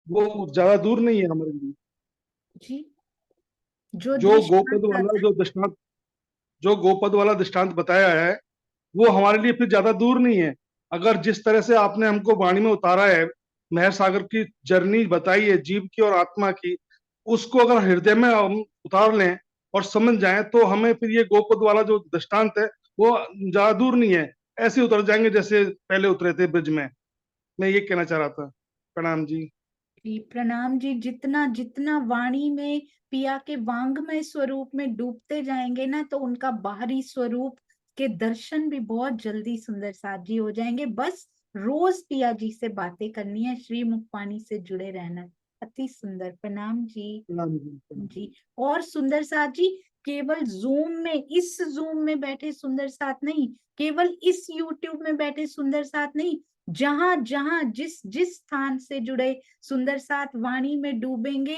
वो ज्यादा दूर नहीं है हमारे लिए। जी। जो जो गोपद दृष्टांत वाला आता है। जो दृष्टांत जो गोपद वाला दृष्टांत बताया है, वो हमारे लिए फिर ज्यादा दूर नहीं है। अगर जिस तरह से आपने हमको वाणी में उतारा है, महर सागर की जर्नी बताई है जीव की और आत्मा की, उसको अगर हृदय में हम उतार लें और समझ जाएं, तो हमें फिर ये गोपद वाला जो दृष्टांत है वो ज्यादा दूर नहीं है। ऐसे उतर जाएंगे जैसे पहले उतरे थे ब्रिज में। मैं ये कहना चाह रहा था। प्रणाम जी। जी प्रणाम जी। जितना जितना वाणी में पिया के वांगमय स्वरूप में डूबते जाएंगे ना, तो उनका बाहरी स्वरूप के दर्शन भी बहुत जल्दी सुंदर साथ जी हो जाएंगे। बस रोज पिया जी से बातें करनी है, श्री मुखपानी से जुड़े रहना है। अति सुंदर। प्रणाम जी। प्रणाम जी, प्रणाम। जी। और सुंदर साथ जी, केवल जूम में, इस जूम में बैठे सुंदर साथ नहीं, केवल इस यूट्यूब में बैठे सुंदर साथ नहीं, जहां जहां जिस जिस स्थान से जुड़े सुंदर साथ वाणी में डूबेंगे,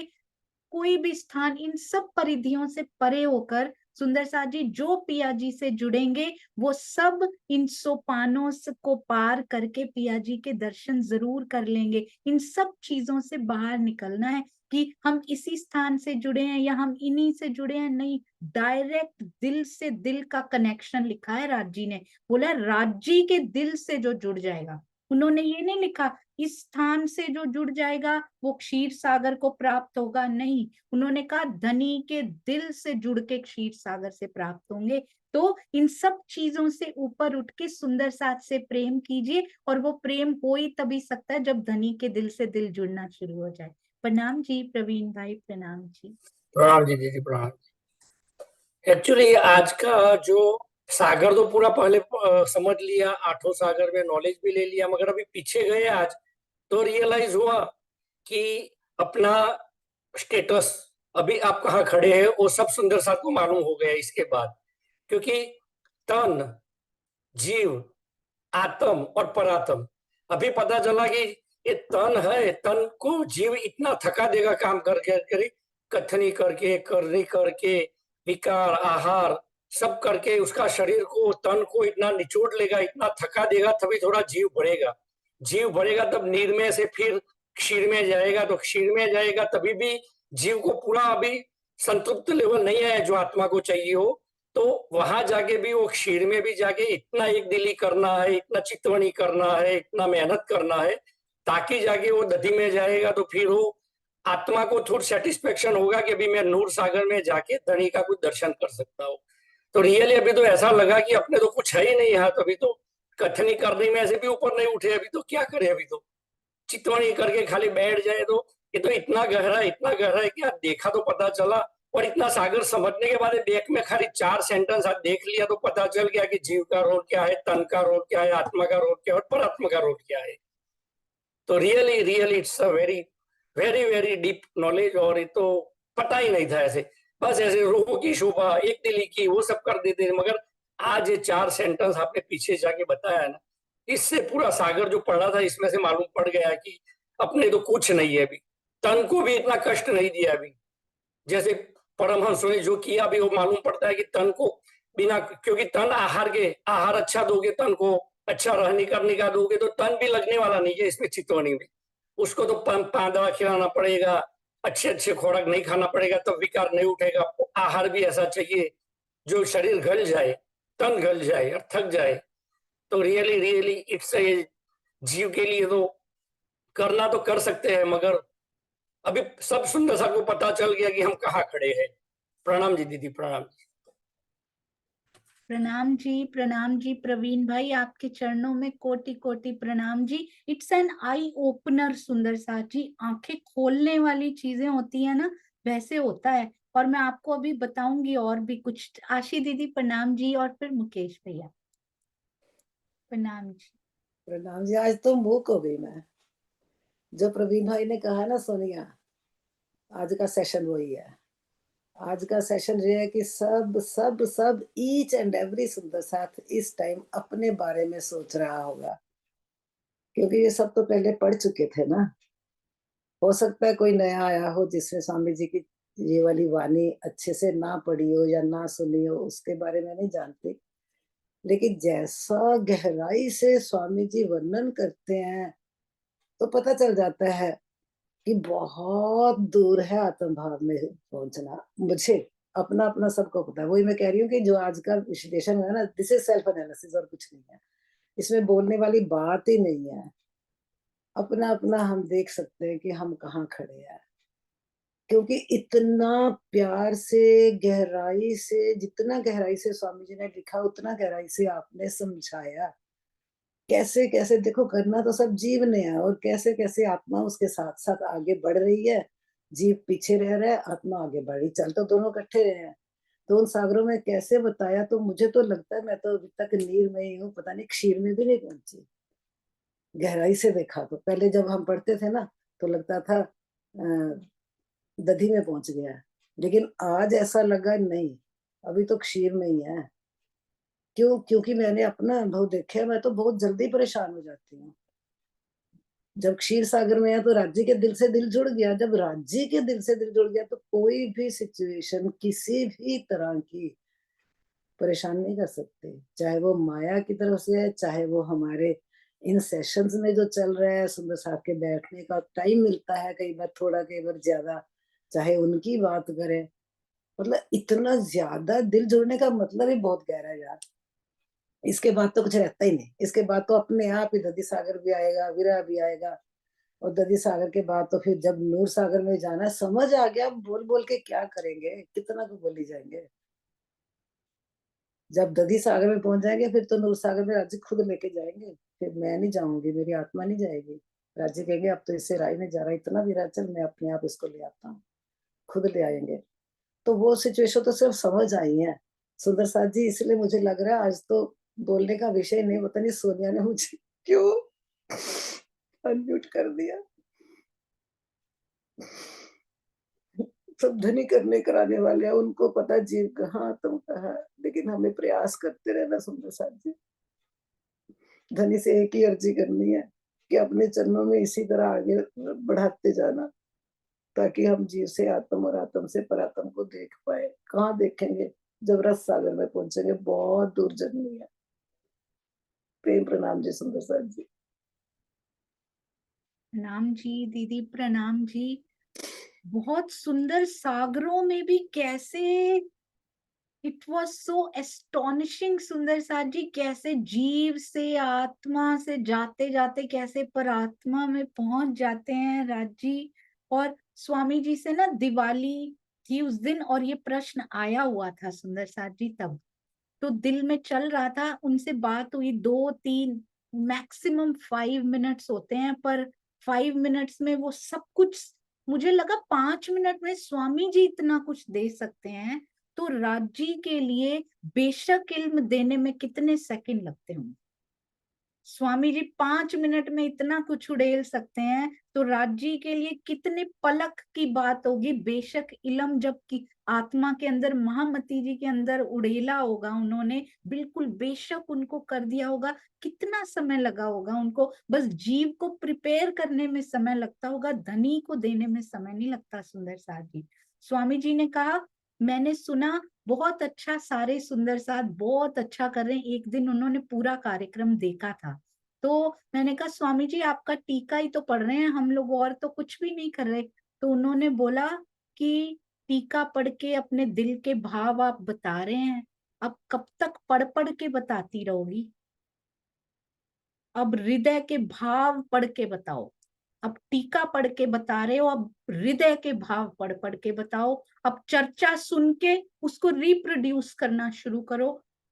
कोई भी स्थान इन सब परिधियों से परे होकर सुंदर साथ जी जो पिया जी से जुड़ेंगे, वो सब इन सोपानों को पार करके पिया जी के दर्शन जरूर कर लेंगे। इन सब चीजों से बाहर निकलना है कि हम इसी स्थान से जुड़े हैं या हम इन्हीं से जुड़े हैं, नहीं। डायरेक्ट दिल से दिल का कनेक्शन लिखा है राज जी ने। बोला राज जी के दिल से जो जुड़ जाएगा, उन्होंने ये नहीं लिखा इस स्थान से जो जुड़ जाएगा वो क्षीर सागर को प्राप्त होगा, नहीं। उन्होंने कहा धनी के दिल से जुड़ के क्षीर सागर से प्राप्त होंगे। तो इन सब चीजों से ऊपर उठ के सुंदर साथ से प्रेम कीजिए, और वो प्रेम हो ही तभी सकता है जब धनी के दिल से दिल जुड़ना शुरू हो जाए। प्रणाम जी प्रवीण भाई। प्रणाम जी। प्रणाम जी दीदी, प्रणाम। एक्चुअली आज का जो सागर तो पूरा पहले समझ लिया, आठों सागर में नॉलेज भी ले लिया, मगर अभी पीछे गए आज तो रियलाइज हुआ कि अपना स्टेटस, अभी आप कहाँ खड़े हैं, वो सब सुंदर साथ को मालूम हो गया इसके बाद। क्योंकि तन, जीव, आत्म और परात्म, अभी पता चला कि ये तन है, तन को जीव इतना थका देगा काम करके करके, कथनी करके, करनी करके, विकार, आहार सब करके उसका शरीर को, तन को इतना निचोड़ लेगा, इतना थका देगा, तभी थोड़ा जीव बढ़ेगा। जीव बढ़ेगा तब नीर से फिर क्षीर में जाएगा, तो क्षीर में जाएगा तभी भी जीव को पूरा अभी संतृप्त लेवल नहीं आया जो आत्मा को चाहिए हो। तो वहां जाके भी, वो क्षीर में भी जाके इतना एक दिली करना है, इतना चितवनी करना है, इतना मेहनत करना है, ताकि जाके वो दधी में जाएगा तो फिर वो आत्मा को थोड़ा सेटिस्फेक्शन होगा कि अभी मैं नूर सागर में जाके धनी का कुछ दर्शन कर सकता हूँ। तो रियली अभी तो ऐसा लगा कि अपने तो कुछ है ही नहीं यहाँ, तो अभी तो कथनी करने में ऐसे भी ऊपर नहीं उठे, अभी तो क्या करें, अभी तो चितवनी करके खाली बैठ जाए तो ये तो इतना गहरा है कि यार देखा तो पता चला। और इतना सागर समझने के बाद बैक में खाली 4 सेंटेंस आप देख लिया तो पता चल गया कि जीव का रोल क्या है, तन का रोल क्या है, आत्मा का रोल क्या है और परात्मा का रोल क्या है। तो really really it's a very very very deep knowledge, और ये तो पता ही नहीं था ऐसे। बस ऐसे रूह की शोभा, एक दिली की, वो सब कर देते थे, मगर आज ये 4 सेंटेंस आपने पीछे जाके बताया ना, इससे पूरा सागर जो पढ़ा था इसमें से मालूम पड़ गया कि अपने तो कुछ नहीं है अभी, तन को भी इतना कष्ट नहीं दिया अभी, जैसे परमहंसों ने जो किया अभी वो मालूम पड़ता है कि तन को बिना, क्योंकि तन आहार के, आहार अच्छा दोगे, तन को अच्छा रहने करने का दोगे तो तन भी लगने वाला नहीं है इसमें चितौनी में। उसको तो पांदवा खिलाना पड़ेगा, अच्छे अच्छे खुराक नहीं खाना पड़ेगा, तब विकार नहीं उठेगा। आहार भी ऐसा चाहिए जो शरीर गल जाए, तन गल जाए और थक जाए। तो रियली रियली इट्स जीव के लिए तो करना तो कर सकते हैं, मगर अभी सब सुंदर सा को पता चल गया कि हम कहाँ खड़े हैं। प्रणाम जी दीदी, प्रणाम जी। प्रणाम जी प्रवीण भाई, आपके चरणों में कोटि कोटि प्रणाम जी। इट्स एन आई ओपनर सुंदर साथ जी, आंखें खोलने वाली चीजें होती है ना, वैसे होता है। और मैं आपको अभी बताऊंगी और भी कुछ। आशी दीदी प्रणाम जी, और फिर मुकेश भैया प्रणाम जी। प्रणाम जी। आज तो मूक हो गई मैं, जो प्रवीण भाई ने कहा ना सोनिया, आज का सेशन वही है। आज का सेशन ये है कि सब सब सब ईच एंड एवरी सुंदर साथ इस टाइम अपने बारे में सोच रहा होगा, क्योंकि ये सब तो पहले पढ़ चुके थे ना। हो सकता है कोई नया आया हो जिसने स्वामी जी की ये वाली वाणी अच्छे से ना पढ़ी हो या ना सुनी हो, उसके बारे में नहीं जानती। लेकिन जैसा गहराई से स्वामी जी वर्णन करते हैं, तो पता चल जाता है कि बहुत दूर है आत्म भाव में पहुंचना। मुझे अपना अपना सबको पता है। वही मैं कह रही हूँ कि जो आज का विश्लेषण है ना, दिस इज सेल्फ एनालिसिस और कुछ नहीं है। इसमें बोलने वाली बात ही नहीं है। अपना अपना हम देख सकते हैं कि हम कहाँ खड़े हैं, क्योंकि इतना प्यार से, गहराई से, जितना गहराई से स्वामी जी ने लिखा उतना गहराई से आपने समझाया। कैसे कैसे देखो, करना तो सब जीव ने है, और कैसे कैसे आत्मा उसके साथ साथ आगे बढ़ रही है। जीव पीछे रह रहा है, आत्मा आगे बढ़ रही, चल तो दोनों इकट्ठे रहे हैं। तो उन सागरों में कैसे बताया, तो मुझे तो लगता है मैं तो अभी तक नीर में ही हूँ, पता नहीं क्षीर में भी नहीं पहुंची। गहराई से देखा तो पहले जब हम पढ़ते थे ना तो लगता था दधी में पहुंच गया है, लेकिन आज ऐसा लगा नहीं, अभी तो क्षीर में ही है। क्यों? क्योंकि मैंने अपना अनुभव देखा है, मैं तो बहुत जल्दी परेशान हो जाती हूँ। जब क्षीर सागर में है तो राज्य के दिल से दिल जुड़ गया। जब राज्य के दिल से दिल जुड़ गया तो कोई भी सिचुएशन किसी भी तरह की परेशान नहीं कर सकते, चाहे वो माया की तरफ से है, चाहे वो हमारे इन सेशंस में जो चल रहा है, सुंदर साहब के बैठने का टाइम मिलता है, कई बार थोड़ा कई बार ज्यादा, चाहे उनकी बात करें। मतलब इतना ज्यादा दिल जुड़ने का मतलब ही बहुत गहरा है यार। इसके बाद तो कुछ रहता ही नहीं। इसके बाद तो अपने आप ही दधी सागर भी आएगा, विरह भी आएगा, और दधी सागर के बाद तो फिर जब नूर सागर में जाना है, समझ आ गया बोल बोल के क्या करेंगे, कितना को बोली जाएंगे। जब दधी सागर में पहुंच जाएंगे फिर तो नूर सागर में राज्य खुद लेके जाएंगे। फिर मैं नहीं जाऊंगी, मेरी आत्मा नहीं जाएगी। राज्य कहेंगे अब तो इससे राय में जा रहा है, इतना भी चल मैं अपने आप इसको ले आता हूँ, खुद ले आएंगे। तो वो सिचुएशन तो सिर्फ समझ आई है सुंदर साथ जी। इसलिए मुझे लग रहा है आज तो बोलने का विषय नहीं, पता नहीं सोनिया ने मुझे क्यों अनम्यूट कर दिया। सब धनी करने कराने वाले हैं, उनको पता जीव कहाँ तुम कहाँ, लेकिन हमें प्रयास करते रहना सुंदर साथ जी। धनी से एक ही अर्जी करनी है कि अपने चरणों में इसी तरह आगे बढ़ाते जाना, ताकि हम जीव से आत्म और आत्म से परात्म को देख पाए। कहाँ देखेंगे? जब रस सागर में पहुंचेंगे। बहुत दूर जर्नी है। प्रेम प्रणाम जी सुंदर साथ जी। प्रणाम जी दीदी, प्रणाम जी। बहुत सुंदर सागरों में भी कैसे इट वॉज सो एस्टोनिशिंग सुंदर साथ जी, कैसे जीव से आत्मा से जाते जाते कैसे परात्मा में पहुंच जाते हैं राज जी। और स्वामी जी से ना दिवाली थी उस दिन, और ये प्रश्न आया हुआ था सुंदर साथ जी तब, तो दिल में चल रहा था। उनसे बात हुई 2-3, मैक्सिमम 5 मिनट्स होते हैं, पर 5 मिनट्स में वो सब कुछ, मुझे लगा 5 मिनट में स्वामी जी इतना कुछ दे सकते हैं, तो राजी के लिए बेशक इल्म देने में कितने सेकंड लगते होंगे। स्वामी जी 5 मिनट में इतना कुछ उड़ेल सकते हैं, तो राजी के लिए कितने पलक की बात होगी। बेशक इलम जब की आत्मा के अंदर, महामती जी के अंदर उड़ेला होगा उन्होंने, बिल्कुल बेशक उनको कर दिया होगा। कितना समय लगा होगा उनको, बस जीव को प्रिपेयर करने में समय लगता होगा, धनी को देने में समय नहीं लगता। सुंदर साथ जी, स्वामी जी ने कहा मैंने सुना बहुत अच्छा, सारे सुंदर साथ बहुत अच्छा कर रहे हैं। एक दिन उन्होंने पूरा कार्यक्रम देखा था, तो मैंने कहा स्वामी जी आपका टीका ही तो पढ़ रहे हैं हम लोग, और तो कुछ भी नहीं कर रहे। तो उन्होंने बोला कि टीका पढ़ के अपने दिल के भाव आप बता रहे हैं, अब कब तक पढ़ पढ़ के बताती रहोगी? अब हृदय के भाव पढ़ के बताओ। अब टीका पढ़ के बता रहे हो, अब हृदय के भाव पढ़ पढ़ के बताओ। अब चर्चा सुन के उसको रिप्रोड्यूस करना शुरू करो।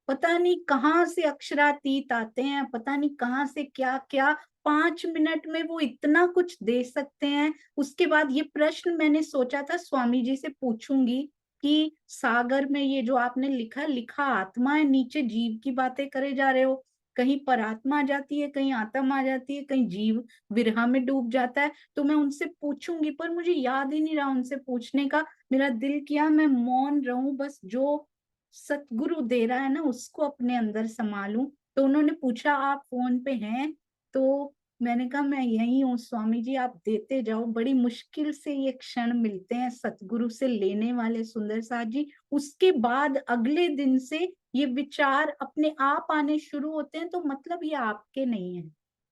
पता नहीं कहाँ से अक्षरातीत आते हैं, पता नहीं कहाँ से क्या क्या, 5 मिनट में वो इतना कुछ दे सकते हैं। उसके बाद ये प्रश्न मैंने सोचा था स्वामी जी से पूछूंगी कि सागर में ये जो आपने लिखा लिखा आत्मा है, नीचे जीव की बातें करे जा रहे हो, कहीं परात्मा आ जाती है, कहीं आत्मा आ जाती है, कहीं जीव विरह में डूब जाता है। तो मैं उनसे पूछूंगी, पर मुझे याद ही नहीं रहा उनसे पूछने का। मेरा दिल किया मैं मौन रहूं, बस जो सतगुरु दे रहा है ना उसको अपने अंदर संभालूं। तो उन्होंने पूछा आप फोन पे हैं? तो मैंने कहा मैं यही हूँ स्वामी जी, आप देते जाओ। बड़ी मुश्किल से ये क्षण मिलते हैं सतगुरु से लेने वाले सुंदर साथ जी। उसके बाद अगले दिन से ये विचार अपने आप आने शुरू होते हैं, तो मतलब ये आपके नहीं है,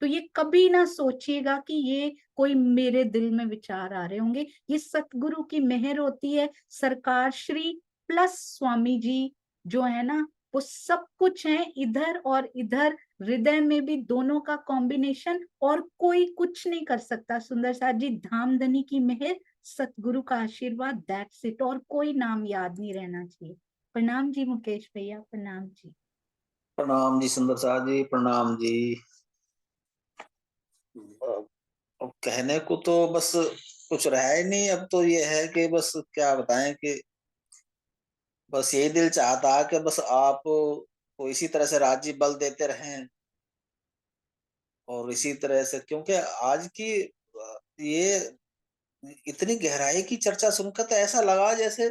तो ये कभी ना सोचिएगा कि ये कोई मेरे दिल में विचार आ रहे होंगे। ये सतगुरु की मेहर होती है। सरकार श्री प्लस स्वामी जी जो है ना, वो सब कुछ है, इधर और इधर, हृदय में भी दोनों का कॉम्बिनेशन, और कोई कुछ नहीं कर सकता। सुंदर साथ जी, धामधनी की मेहर, सतगुरु का आशीर्वाद, दैट्स इट। और कोई नाम याद नहीं रहना चाहिए। प्रणाम जी मुकेश भैया, प्रणाम जी। प्रणाम जी सुंदर साथ जी, प्रणाम जी। अब कहने को तो बस कुछ रहा ही नहीं। अब तो ये है कि बस क्या बताएं कि बस यही दिल चाहता है कि बस आप को इसी तरह से राज्य बल देते रहें, और इसी तरह से, क्योंकि आज की ये इतनी गहराई की चर्चा सुनकर तो ऐसा लगा जैसे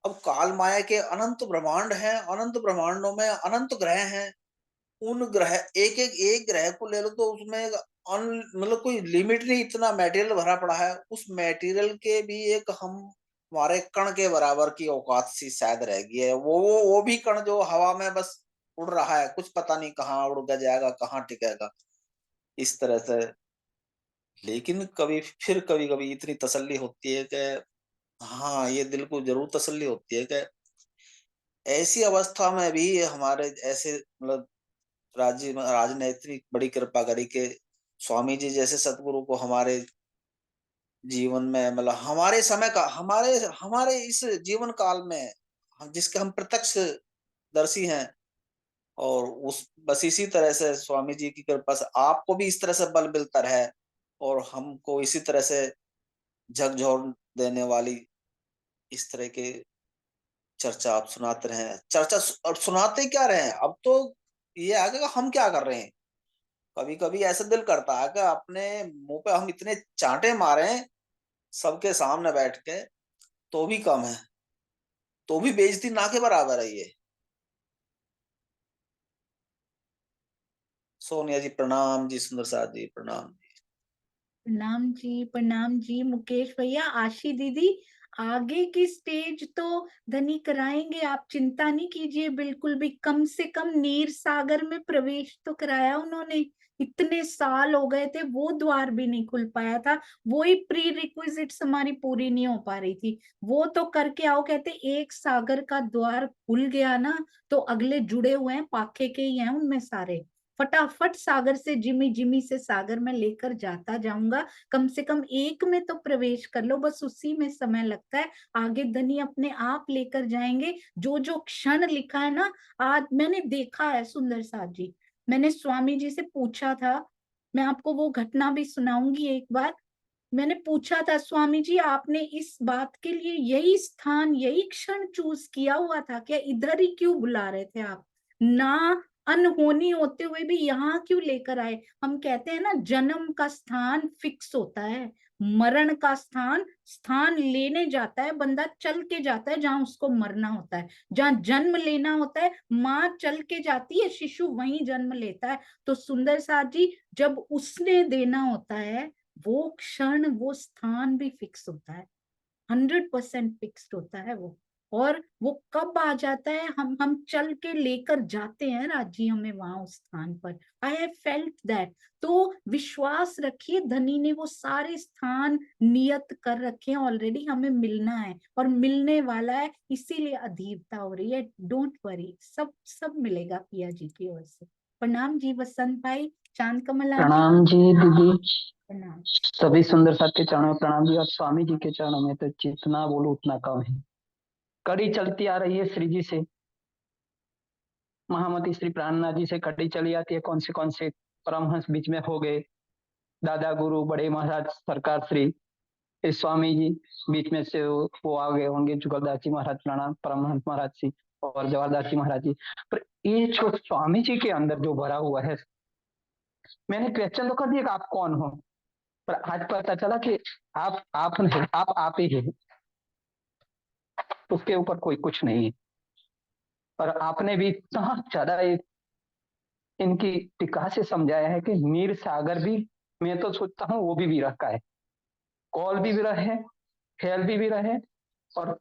अब काल माया के अनंत ब्रह्मांड हैं, अनंत ब्रह्मांडों में अनंत ग्रह हैं। उन ग्रह, एक ग्रह को ले लो तो उसमें मतलब कोई लिमिट नहीं, इतना मटेरियल भरा पड़ा है। उस मटेरियल के भी एक हम हमारे कण के बराबर की औकात सी शायद रह गई है। वो भी कण जो हवा में बस उड़ रहा है, कुछ पता नहीं कहाँ उड़ जाएगा, कहाँ टिकेगा, इस तरह से। लेकिन कभी कभी इतनी तसल्ली होती है कि हाँ, ये दिल को जरूर तसल्ली होती है कि ऐसी अवस्था में भी हमारे ऐसे मतलब राज ने इतनी बड़ी कृपा करी कि स्वामी जी जैसे सतगुरु को हमारे जीवन में, मतलब हमारे समय का, हमारे हमारे इस जीवन काल में जिसके हम प्रत्यक्ष दर्शी हैं। और उस बस इसी तरह से स्वामी जी की कृपा से आपको भी इस तरह से बल मिलता रहे, और हमको इसी तरह से झकझोर देने वाली इस तरह के चर्चा आप सुनाते रहे। चर्चा और सुनाते क्या रहे, अब तो ये आगे का हम क्या कर रहे हैं। कभी कभी ऐसा दिल करता है कि अपने मुंह पे हम इतने चांटे मारे सबके सामने बैठ के, तो भी कम है, तो भी बेइज्जती ना के बराबर है ये। सोनिया जी प्रणाम जी, सुंदर साथ जी प्रणाम। प्रणाम जी, प्रणाम जी मुकेश भैया। आशी दीदी, आगे की स्टेज तो धनी कराएंगे, आप चिंता नहीं कीजिए बिल्कुल भी। कम से कम नीर सागर में प्रवेश तो कराया उन्होंने। इतने साल हो गए थे, वो द्वार भी नहीं खुल पाया था। वो ही प्री रिक्विजिट्स हमारी पूरी नहीं हो पा रही थी, वो तो करके आओ। कहते एक सागर का द्वार खुल गया ना, तो अगले जुड़े हुए हैं, पाखे के ही हैं उनमें सारे। फटाफट सागर से, जिमी जिमी से सागर में लेकर जाता जाऊंगा। कम से कम एक में तो प्रवेश कर लो, बस उसी में समय लगता है। आगे धनी अपने आप लेकर जाएंगे। जो जो क्षण लिखा है ना, आज मैंने देखा है सुंदर साथ जी। मैंने स्वामी जी से पूछा था, मैं आपको वो घटना भी सुनाऊंगी एक बार। मैंने पूछा था, स्वामी जी आपने इस बात के लिए यही स्थान, यही क्षण चूज किया हुआ था क्या? इधर ही क्यों बुला रहे थे आप? ना अनहोनी होते हुए भी यहाँ क्यों लेकर आए? हम कहते हैं ना, जन्म का स्थान फिक्स होता है, मरण का स्थान स्थान लेने जाता है बंदा, चल के जाता है जहां उसको मरना होता है। जहां जन्म लेना होता है, माँ चल के जाती है, शिशु वहीं जन्म लेता है। तो सुंदर साथ जी, जब उसने देना होता है, वो क्षण, वो स्थान भी फिक्स होता है, 100% फिक्स्ड होता है वो। और वो कब आ जाता है, हम चल के लेकर जाते हैं राजी हमें वहां उस स्थान पर। I have felt that. तो विश्वास रखिए, धनी ने वो सारे स्थान नियत कर रखे हैं ऑलरेडी, हमें मिलना है और मिलने वाला है, इसीलिए अधीरता हो रही है। डोंट वरी, सब सब मिलेगा पिया जी की ओर से। प्रणाम जी वसंत भाई, चांद कमल आंटी, प्रणाम जी दीदी, प्रणाम। सभी सुंदर साथ के चरणों में प्रणाम जी। और स्वामी जी के चरणों में तो जितना बोलो उतना कम है। कड़ी चलती आ रही है श्री जी से, महामती श्री प्राणनाथ जी से कड़ी चली आती है। कौन से परमहंस बीच में हो गए, दादा गुरु बड़े महाराज सरकार श्री इस स्वामी जी बीच में से वो आ गए होंगे। जुगलदास जी महाराज प्रणाम, परमहंस महाराज जी और जवाहरदास जी महाराज जी। पर ये जो स्वामी जी के अंदर जो भरा हुआ है, मैंने क्वेश्चन तो कर दिया कि आप कौन हो, पर आज पता चला कि आप नहीं, आप ही है, उसके ऊपर कोई कुछ नहीं है। और आपने भी इतना ज्यादा इनकी टिका से समझाया है कि नीर सागर भी, मैं तो सोचता हूँ वो भी विरह का है। कौल भी विरह है, खेल भी विरह है, और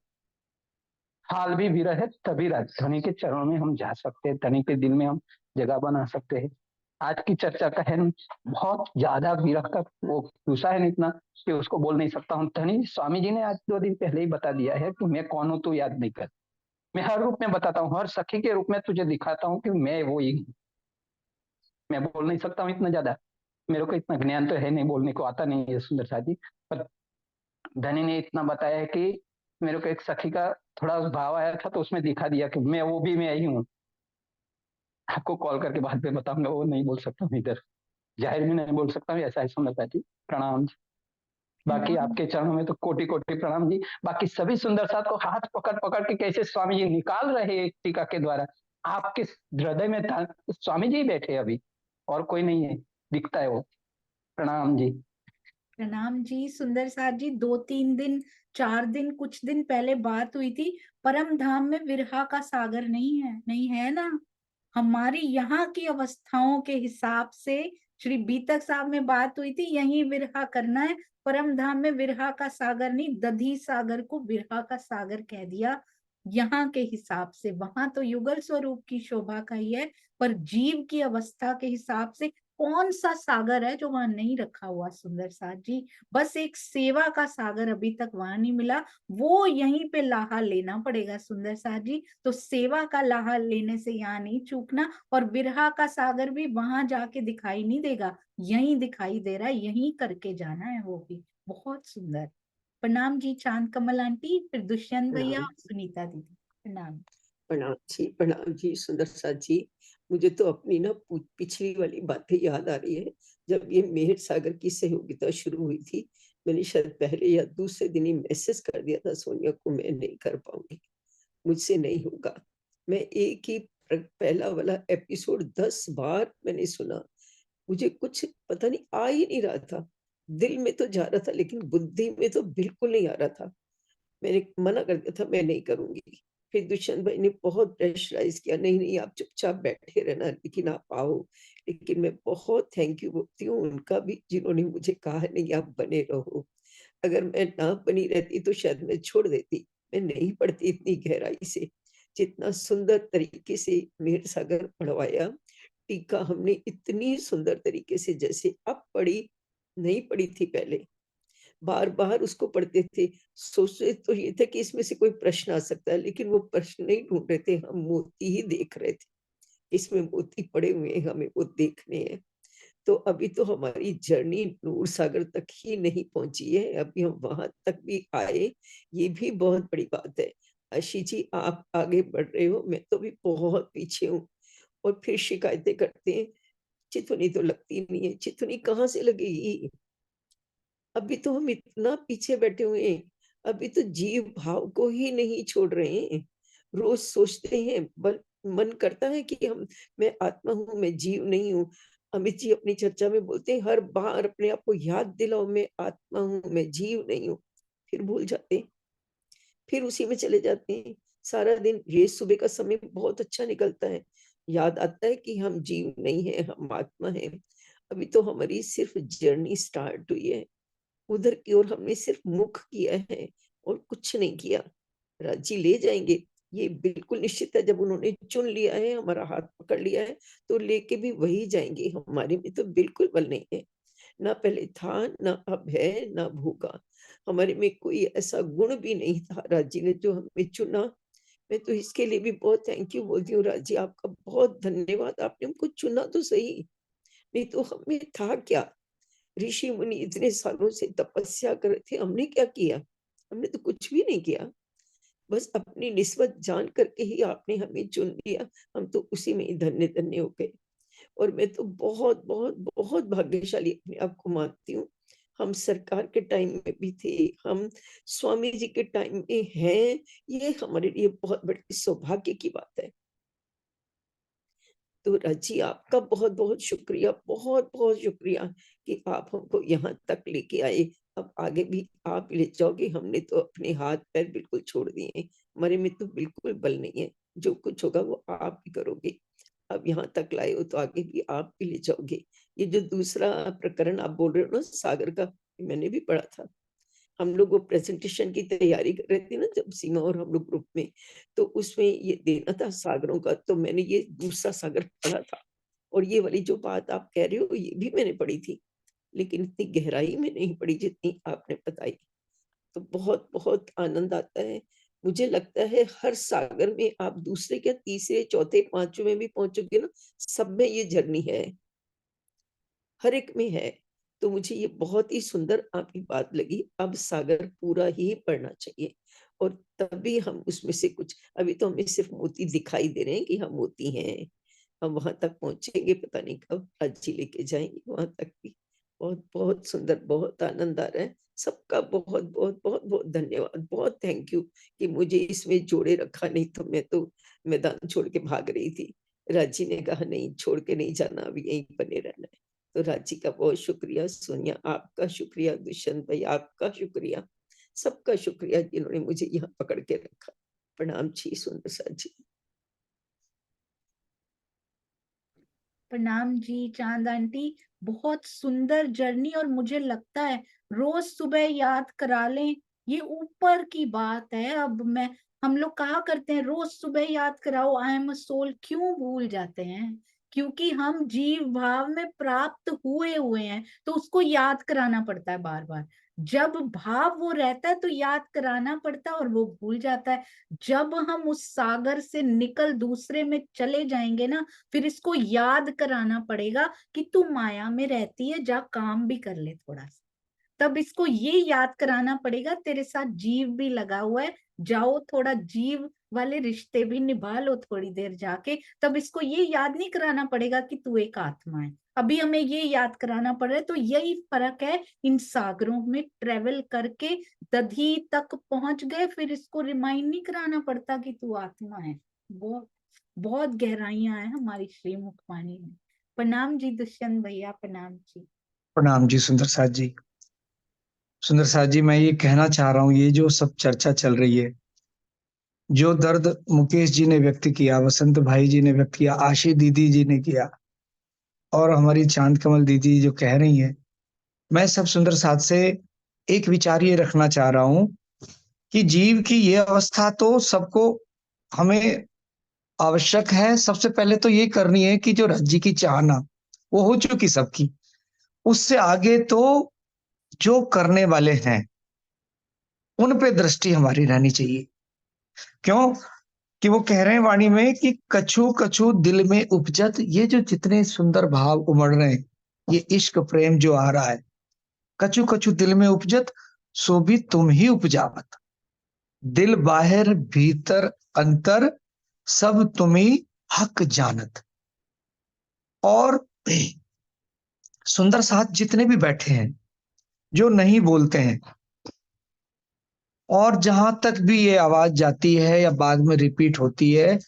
हाल भी विरह है। तभी धनी के चरणों में हम जा सकते हैं, धनी के दिल में हम जगह बना सकते हैं। आज की चर्चा का है न, बहुत ज्यादा विरह का वो घुसा है न इतना कि उसको बोल नहीं सकता हूँ। धनी स्वामी जी ने आज 2 दिन पहले ही बता दिया है कि मैं कौन हूँ, तू याद नहीं कर। मैं हर रूप में बताता हूँ, हर सखी के रूप में तुझे दिखाता हूँ कि मैं वो ही हूँ। मैं बोल नहीं सकता हूँ इतना ज्यादा, मेरे को इतना ज्ञान तो है नहीं, बोलने को आता नहीं है सुंदर साथ जी। पर धनी ने इतना बताया है कि मेरे को एक सखी का थोड़ा भाव आया था तो उसमें दिखा दिया कि मैं वो भी मैं ही हूँ। आपको कॉल करके बाद में बताऊंगा, वो नहीं बोल सकता हूँ इधर, जाहिर में नहीं बोल सकता हूँ, ऐसा है सुंदर साथ जी। प्रणाम जी। बाकी प्रणाम। आपके चरणों में तो कोटि कोटि प्रणाम जी। बाकी सभी सुंदर साथ को हाथ पकड़ पकड़ के कैसे स्वामी जी निकाल रहे हैं टीका के द्वारा, आपके हृदय में स्वामी जी बैठे अभी, और कोई नहीं है, दिखता है वो। प्रणाम जी। प्रणाम जी। सुंदर साथ जी, 2-3 दिन 4 दिन कुछ दिन पहले बात हुई थी, परम धाम में विरहा का सागर नहीं है, नहीं है ना। हमारी यहाँ की अवस्थाओं के हिसाब से श्री बीतक साहब में बात हुई थी, यही विरहा करना है। परम धाम में विरहा का सागर नहीं, दधी सागर को विरहा का सागर कह दिया यहाँ के हिसाब से। वहां तो युगल स्वरूप की शोभा का ही है, पर जीव की अवस्था के हिसाब से कौन सा सागर है जो वहां नहीं रखा हुआ सुंदर साथ जी। बस एक सेवा का सागर अभी तक वहां नहीं मिला, वो यहीं पे लाहा लेना पड़ेगा सुंदर साथ जी। तो सेवा का लाहा लेने से यहाँ नहीं चूकना, और विरहा का सागर भी वहां जाके दिखाई नहीं देगा, यहीं दिखाई दे रहा है, यहीं करके जाना है वो भी। बहुत सुंदर। प्रणाम जी चांद कमल आंटी, फिर दुष्यंत भैया प्रणाम और सुनीता दीदी। प्रणाम। प्रणाम जी सुंदर साथ जी। मुझे तो अपनी ना पिछली वाली बातें याद आ रही है, जब ये मेहर सागर की सहयोगिता शुरू हुई थी। मैंने शायद पहले या दूसरे दिन ही मैसेज कर दिया था सोनिया को, मैं नहीं कर पाऊंगी, मुझसे नहीं होगा। मैं एक ही पहला वाला एपिसोड 10 बार मैंने सुना, मुझे कुछ पता नहीं आ ही नहीं रहा था। दिल में तो जा रहा था लेकिन बुद्धि में तो बिल्कुल नहीं आ रहा था। मैंने मना कर दिया था, मैं नहीं करूंगी। फिर दुष्यंत भाई ने बहुत प्रेशराइज किया, नहीं नहीं आप चुपचाप बैठे रहना, लेकिन आप आओ। लेकिन मैं बहुत थैंक यू बोलती हूँ उनका भी, जिन्होंने मुझे कहा नहीं आप बने रहो। अगर मैं ना बनी रहती तो शायद मैं छोड़ देती, मैं नहीं पढ़ती इतनी गहराई से। जितना सुंदर तरीके से मेहर सागर पढ़वाया, टीका हमने इतनी सुंदर तरीके से जैसे अब पढ़ी, नहीं पढ़ी थी पहले, बार बार उसको पढ़ते थे। सोचते तो ये थे कि इसमें से कोई प्रश्न आ सकता है, लेकिन वो प्रश्न नहीं ढूंढ रहे थे, हम मोती ही देख रहे थे। इसमें मोती पड़े हुए हैं, हमें वो देखने हैं। तो अभी तो हमारी जर्नी नूर सागर तक ही नहीं पहुंची है, अभी हम वहां तक भी आए, ये भी बहुत बड़ी बात है। आशी जी आप आगे बढ़ रहे हो, मैं तो भी बहुत पीछे हूँ। और फिर शिकायतें करते हैं चितुनी तो लगती नहीं है, चितुनी कहाँ से लगेगी। अभी तो हम इतना पीछे बैठे हुए हैं, अभी तो जीव भाव को ही नहीं छोड़ रहे हैं। रोज सोचते हैं, मन करता है कि हम, मैं आत्मा हूँ, मैं जीव नहीं हूँ। अमित जी अपनी चर्चा में बोलते हैं हर बार अपने आप को याद दिलाओ, मैं आत्मा हूँ, मैं जीव नहीं हूँ। फिर भूल जाते हैं, फिर उसी में चले जाते हैं। सारा दिन ये सुबह का समय बहुत अच्छा निकलता है, याद आता है कि हम जीव नहीं है, हम आत्मा है। अभी तो हमारी सिर्फ जर्नी स्टार्ट हुई है, उधर की ओर हमने सिर्फ मुख किया है और कुछ नहीं किया। राजी ले जाएंगे, ये बिल्कुल निश्चित है। जब उन्होंने चुन लिया है, हमारा हाथ पकड़ लिया है, तो लेके भी वही जाएंगे। हमारे में तो बिल्कुल बल नहीं है, ना पहले था, ना अब है, ना भूखा। हमारे में कोई ऐसा गुण भी नहीं था राजी ने जो हमें चुना। मैं तो इसके लिए भी बहुत थैंक यू बोलती हूँ राजी, आपका बहुत धन्यवाद, आपने हमको चुना तो सही, नहीं तो हमें था क्या। ऋषि मुनि इतने सालों से तपस्या कर रहे थे, हमने क्या किया, हमने तो कुछ भी नहीं किया। बस अपनी निस्बत जान करके ही आपने हमें चुन लिया, हम तो उसी में ही धन्य धन्य हो गए। और मैं तो बहुत बहुत बहुत भाग्यशाली अपने आप को मानती हूँ। हम सरकार के टाइम में भी थे, हम स्वामी जी के टाइम में हैं, ये हमारे लिए बहुत बड़ी सौभाग्य की बात है। तो राजी आपका बहुत बहुत शुक्रिया, बहुत बहुत शुक्रिया कि आप हमको यहाँ तक लेके आए। अब आगे भी आप ले जाओगे, हमने तो अपने हाथ पैर बिल्कुल छोड़ दिए हैं, हमारे में तो बिल्कुल बल नहीं है। जो कुछ होगा वो आप ही करोगे। अब यहाँ तक लाए हो तो आगे भी आप ही ले जाओगे। ये जो दूसरा प्रकरण आप बोल रहे हो ना सागर का, मैंने भी पढ़ा था। हम लोग वो प्रेजेंटेशन की तैयारी कर रहे थे ना जब सीमा और हम लोग ग्रुप में, तो उसमें ये देना था सागरों का, तो मैंने ये दूसरा सागर पढ़ा था। और ये वाली जो बात आप कह रहे हो ये भी मैंने पढ़ी थी, लेकिन इतनी गहराई में नहीं पढ़ी जितनी आपने बताई। तो बहुत बहुत आनंद आता है। मुझे लगता है हर सागर में आप दूसरे क्या तीसरे चौथे पांचवें में भी पहुंचोगे ना, सब में ये जर्नी है, हर एक में है। तो मुझे ये बहुत ही सुंदर आपकी बात लगी। अब सागर पूरा ही पढ़ना चाहिए और तभी हम उसमें से कुछ, अभी तो हमें सिर्फ मोती दिखाई दे रहे हैं कि हम मोती हैं, हम वहां तक पहुंचेंगे, पता नहीं कब राजी लेके जाएंगे वहां तक भी। बहुत बहुत सुंदर, बहुत आनंद आ रहा है। सबका बहुत बहुत बहुत बहुत धन्यवाद, बहुत थैंक यू कि मुझे इसमें जोड़े रखा, नहीं तो मैं तो मैदान छोड़ के भाग रही थी। राजी ने कहा नहीं, छोड़ के नहीं जाना, अभी यहीं बने रहना है। तो राजी का बहुत शुक्रिया, सोनिया आपका शुक्रिया, दुष्यंत भाई आपका शुक्रिया, सबका शुक्रिया जिन्होंने मुझे यहाँ पकड़ के रखा। प्रणाम जी सुंदर जी। प्रणाम जी चांद आंटी, बहुत सुंदर जर्नी। और मुझे लगता है रोज सुबह याद करा लें, ये ऊपर की बात है। अब हम लोग कहा करते हैं रोज सुबह याद कराओ आई एम अ सोल, क्यों भूल जाते हैं? क्योंकि हम जीव भाव में प्राप्त हुए हुए हैं, तो उसको याद कराना पड़ता है बार बार। जब भाव वो रहता है तो याद कराना पड़ता है और वो भूल जाता है। जब हम उस सागर से निकल दूसरे में चले जाएंगे ना, फिर इसको याद कराना पड़ेगा कि तू माया में रहती है, जा काम भी कर ले थोड़ा सा। तब इसको ये याद कराना पड़ेगा तेरे साथ जीव भी लगा हुआ है, जाओ थोड़ा जीव वाले रिश्ते भी निभा लो थोड़ी देर जाके। तब इसको ये याद नहीं कराना पड़ेगा कि तू एक आत्मा है, अभी हमें ये याद कराना पड़ रहा है। तो यही फर्क है, इन सागरों में ट्रेवल करके दधी तक पहुंच गए, फिर इसको रिमाइंड नहीं कराना पड़ता कि तू आत्मा है। बहुत बहुत गहराइयां हैं हमारी श्रीमुखवाणी में। प्रणाम जी दुष्यंत भैया, प्रणाम जी। प्रणाम जी सुंदर साथ जी। सुंदर साथ जी, मैं ये कहना चाह रहा हूँ, ये जो सब चर्चा चल रही है, जो दर्द मुकेश जी ने व्यक्त किया, वसंत भाई जी ने व्यक्त किया, आशी दीदी जी ने किया, और हमारी चांद कमल दीदी जो कह रही हैं, मैं सब सुंदर साथ से एक विचार ये रखना चाह रहा हूँ कि जीव की ये अवस्था तो सबको, हमें आवश्यक है। सबसे पहले तो ये करनी है कि जो राज्य की चाहना वो हो चुकी सबकी, उससे आगे तो जो करने वाले हैं उन पे दृष्टि हमारी रहनी चाहिए। क्यों? कि वो कह रहे हैं वाणी में कि कछु कछु दिल में उपजत, ये जो जितने सुंदर भाव उमड़ रहे हैं, ये इश्क प्रेम जो आ रहा है, कछु कछु दिल में उपजत, सो भी तुम ही उपजावत, दिल बाहर भीतर अंतर, सब तुम्ही हक जानत। और सुंदर साथ जितने भी बैठे हैं जो नहीं बोलते हैं, और जहां तक भी ये आवाज जाती है या बाद में रिपीट होती है,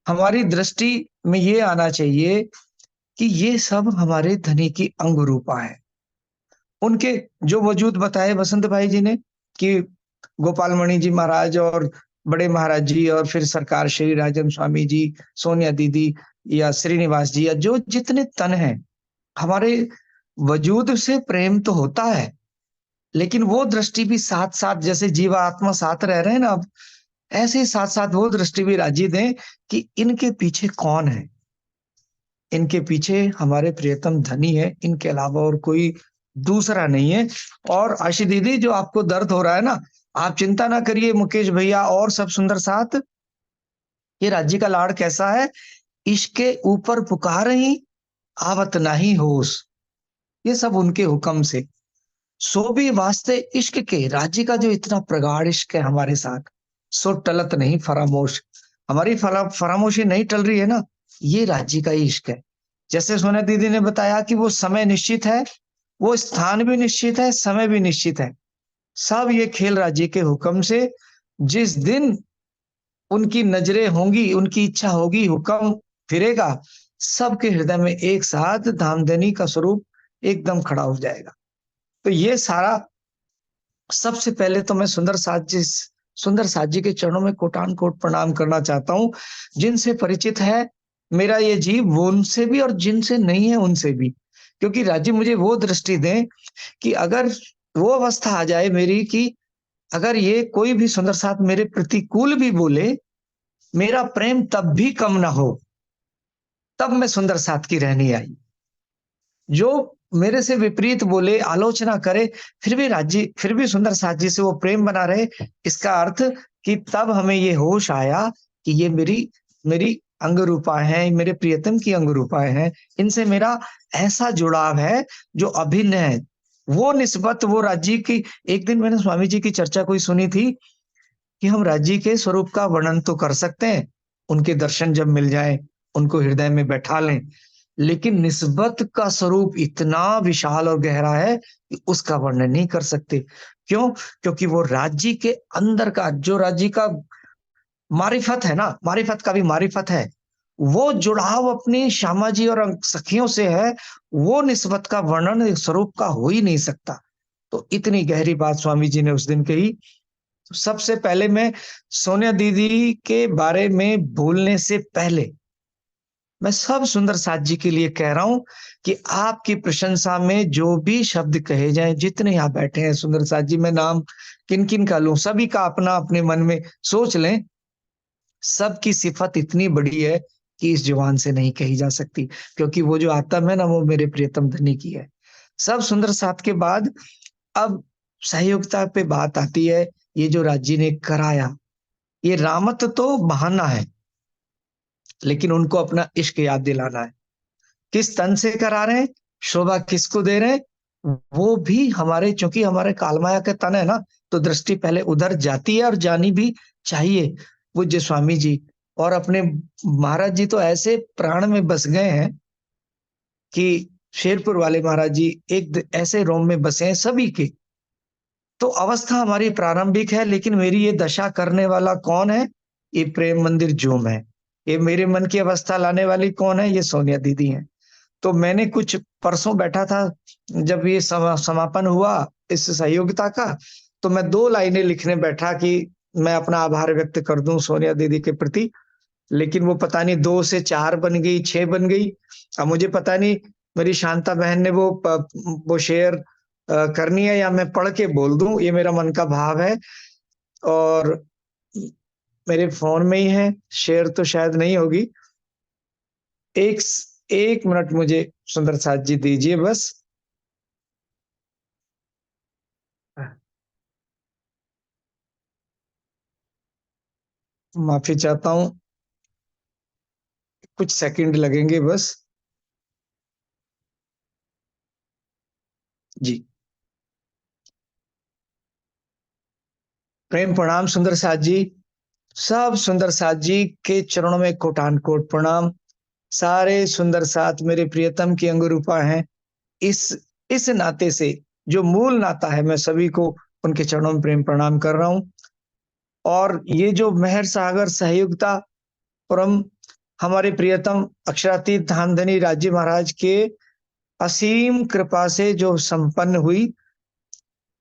हमारी दृष्टि में ये आना चाहिए कि ये सब हमारे धनी की अंग रूपा है। उनके जो वजूद बताए वसंत भाई जी ने कि गोपाल मणि जी महाराज और बड़े महाराज जी और फिर सरकार श्री राजन स्वामी जी, सोनिया दीदी या श्रीनिवास जी, या जो जितने तन हैं, हमारे वजूद से प्रेम तो होता है, लेकिन वो दृष्टि भी साथ साथ, जैसे जीवा आत्मा साथ रह रहे हैं ना, अब ऐसे ही साथ साथ वो दृष्टि भी राजी दें कि इनके पीछे कौन है। इनके पीछे हमारे प्रियतम धनी है, इनके अलावा और कोई दूसरा नहीं है। और आशी दीदी, जो आपको दर्द हो रहा है ना, आप चिंता ना करिए। मुकेश भैया और सब सुंदर साथ, ये राज्य का लाड़ कैसा है, इसके ऊपर पुकार ही आवत नहीं होश, ये सब उनके हुक्म से। सो भी वास्ते इश्क के, राज्य का जो इतना प्रगाढ़ इश्क है हमारे साथ, सो टलत नहीं फरामोश। हमारी फरामोशी नहीं टल रही है ना, ये राज्य का ही इश्क है। जैसे सोनिया दीदी ने बताया कि वो समय निश्चित है, वो स्थान भी निश्चित है, समय भी निश्चित है। सब ये खेल राज्य के हुक्म से, जिस दिन उनकी नजरें होंगी, उनकी इच्छा होगी, हुक्म फिरेगा, सबके हृदय में एक साथ धामधनी का स्वरूप एकदम खड़ा हो जाएगा। तो ये सारा, सबसे पहले तो मैं सुंदर साथ जी के चरणों में कोटान कोट प्रणाम करना चाहता हूँ। जिनसे परिचित है मेरा ये जीव, वो उनसे भी, और जिनसे नहीं है उनसे भी। क्योंकि राज्य मुझे वो दृष्टि दें कि अगर वो अवस्था आ जाए मेरी कि अगर ये कोई भी सुंदर साथ मेरे प्रतिकूल भी बोले, मेरा प्रेम तब भी कम ना हो। तब मैं सुंदर साथ की रहनी आई। जो मेरे से विपरीत बोले, आलोचना करे, फिर भी सुंदर साथ जी से वो प्रेम बना रहे। इसका अर्थ कि तब हमें ये होश आया कि ये मेरी अंग रूपा है, मेरे प्रियतम की अंग रूपाएं हैं, इनसे मेरा ऐसा जुड़ाव है जो अभिन्न है। वो निस्बत, वो राज्य की, एक दिन मैंने स्वामी जी की चर्चा कोई सुनी थी कि हम राज्य के स्वरूप का वर्णन तो कर सकते हैं, उनके दर्शन जब मिल जाए, उनको हृदय में बैठा लें, लेकिन निस्बत का स्वरूप इतना विशाल और गहरा है कि उसका वर्णन नहीं कर सकते। क्यों? क्योंकि वो राज्य के अंदर का, जो राज्य का मारिफत है ना, मारिफत का भी मारिफत है, वो जुड़ाव अपनी श्यामा जी और सखियों से है, वो निस्बत का वर्णन स्वरूप का हो ही नहीं सकता। तो इतनी गहरी बात स्वामी जी ने उस दिन कही। तो सबसे पहले मैं सोनिया दीदी के बारे में बोलने से पहले मैं सब सुंदर साथ जी के लिए कह रहा हूं कि आपकी प्रशंसा में जो भी शब्द कहे जाएं, जितने यहाँ बैठे हैं सुंदर साथ जी, मैं नाम किन किन का लूं, सभी का अपना अपने मन में सोच लें। सबकी सिफत इतनी बड़ी है कि इस जुबान से नहीं कही जा सकती, क्योंकि वो जो आत्म है ना, वो मेरे प्रियतम धनी की है। सब सुंदर साथ के बाद अब सहयोगिता पे बात आती है। ये जो राज्य ने कराया, ये रामत तो बहाना है, लेकिन उनको अपना इश्क याद दिलाना है। किस तन से करा रहे हैं, शोभा किसको दे रहे हैं, वो भी हमारे, चूंकि हमारे कालमाया के तन है ना, तो दृष्टि पहले उधर जाती है और जानी भी चाहिए। पूज्य स्वामी जी और अपने महाराज जी तो ऐसे प्राण में बस गए हैं कि शेरपुर वाले महाराज जी एक ऐसे रोम में बसे हैं सभी के। तो अवस्था हमारी प्रारंभिक है, लेकिन मेरी ये दशा करने वाला कौन है? ये प्रेम मंदिर जूम है। ये मेरे मन की अवस्था लाने वाली कौन है? ये सोनिया दीदी है। तो मैंने कुछ परसों बैठा था, जब ये समापन हुआ इस सहयोगिता का, तो मैं 2 लाइनें लिखने बैठा कि मैं अपना आभार व्यक्त कर दूं सोनिया दीदी के प्रति। लेकिन वो पता नहीं 2 से 4 बन गई, 6 बन गई। अब मुझे पता नहीं मेरी शांता बहन ने वो शेयर करनी है या मैं पढ़ के बोल दूं, ये मेरा मन का भाव है। और मेरे फोन में ही है, शेयर तो शायद नहीं होगी। एक एक मिनट मुझे सुंदर साथ जी दीजिए बस। माफी चाहता हूं, कुछ सेकंड लगेंगे बस। जी, प्रेम प्रणाम सुंदर साथ जी। सब सुंदर साथ जी के चरणों में कोटान कोट प्रणाम। सारे सुंदर साथ मेरे प्रियतम की अंग रूपा हैं। इस नाते से, जो मूल नाता है, मैं सभी को उनके चरणों में प्रेम प्रणाम कर रहा हूं। और ये जो मेहर सागर सहयोगिता परम हमारे प्रियतम अक्षरातीत धामधनी राज्य महाराज के असीम कृपा से जो संपन्न हुई,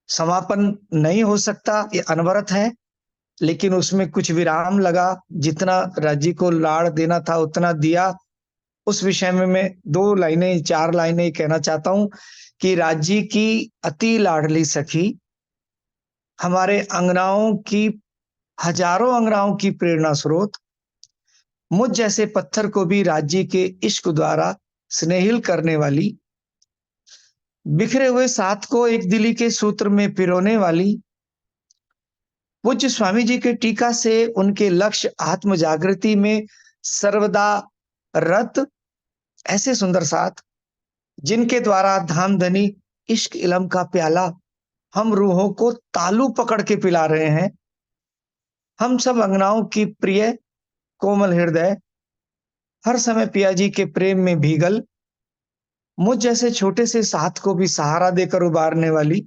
समापन नहीं हो सकता, ये अनवरत है, लेकिन उसमें कुछ विराम लगा। जितना राज्य को लाड़ देना था उतना दिया। उस विषय में मैं 2 लाइनें 4 लाइनें कहना चाहता हूं कि राज्य की अति लाडली सखी, हमारे अंगनाओं की, हजारों अंगनाओं की प्रेरणा स्रोत, मुझ जैसे पत्थर को भी राज्य के इश्क द्वारा स्नेहिल करने वाली, बिखरे हुए साथ को एक दिली के सूत्र में पिरोने वाली, पूज्य स्वामी जी के टीका से उनके लक्ष्य आत्म जागृति में सर्वदा रत ऐसे सुंदर साथ, जिनके द्वारा धामधनी इश्क इलम का प्याला हम रूहों को तालू पकड़ के पिला रहे हैं। हम सब अंगनाओं की प्रिय कोमल हृदय, हर समय पिया जी के प्रेम में भीगल, मुझ जैसे छोटे से साथ को भी सहारा देकर उबारने वाली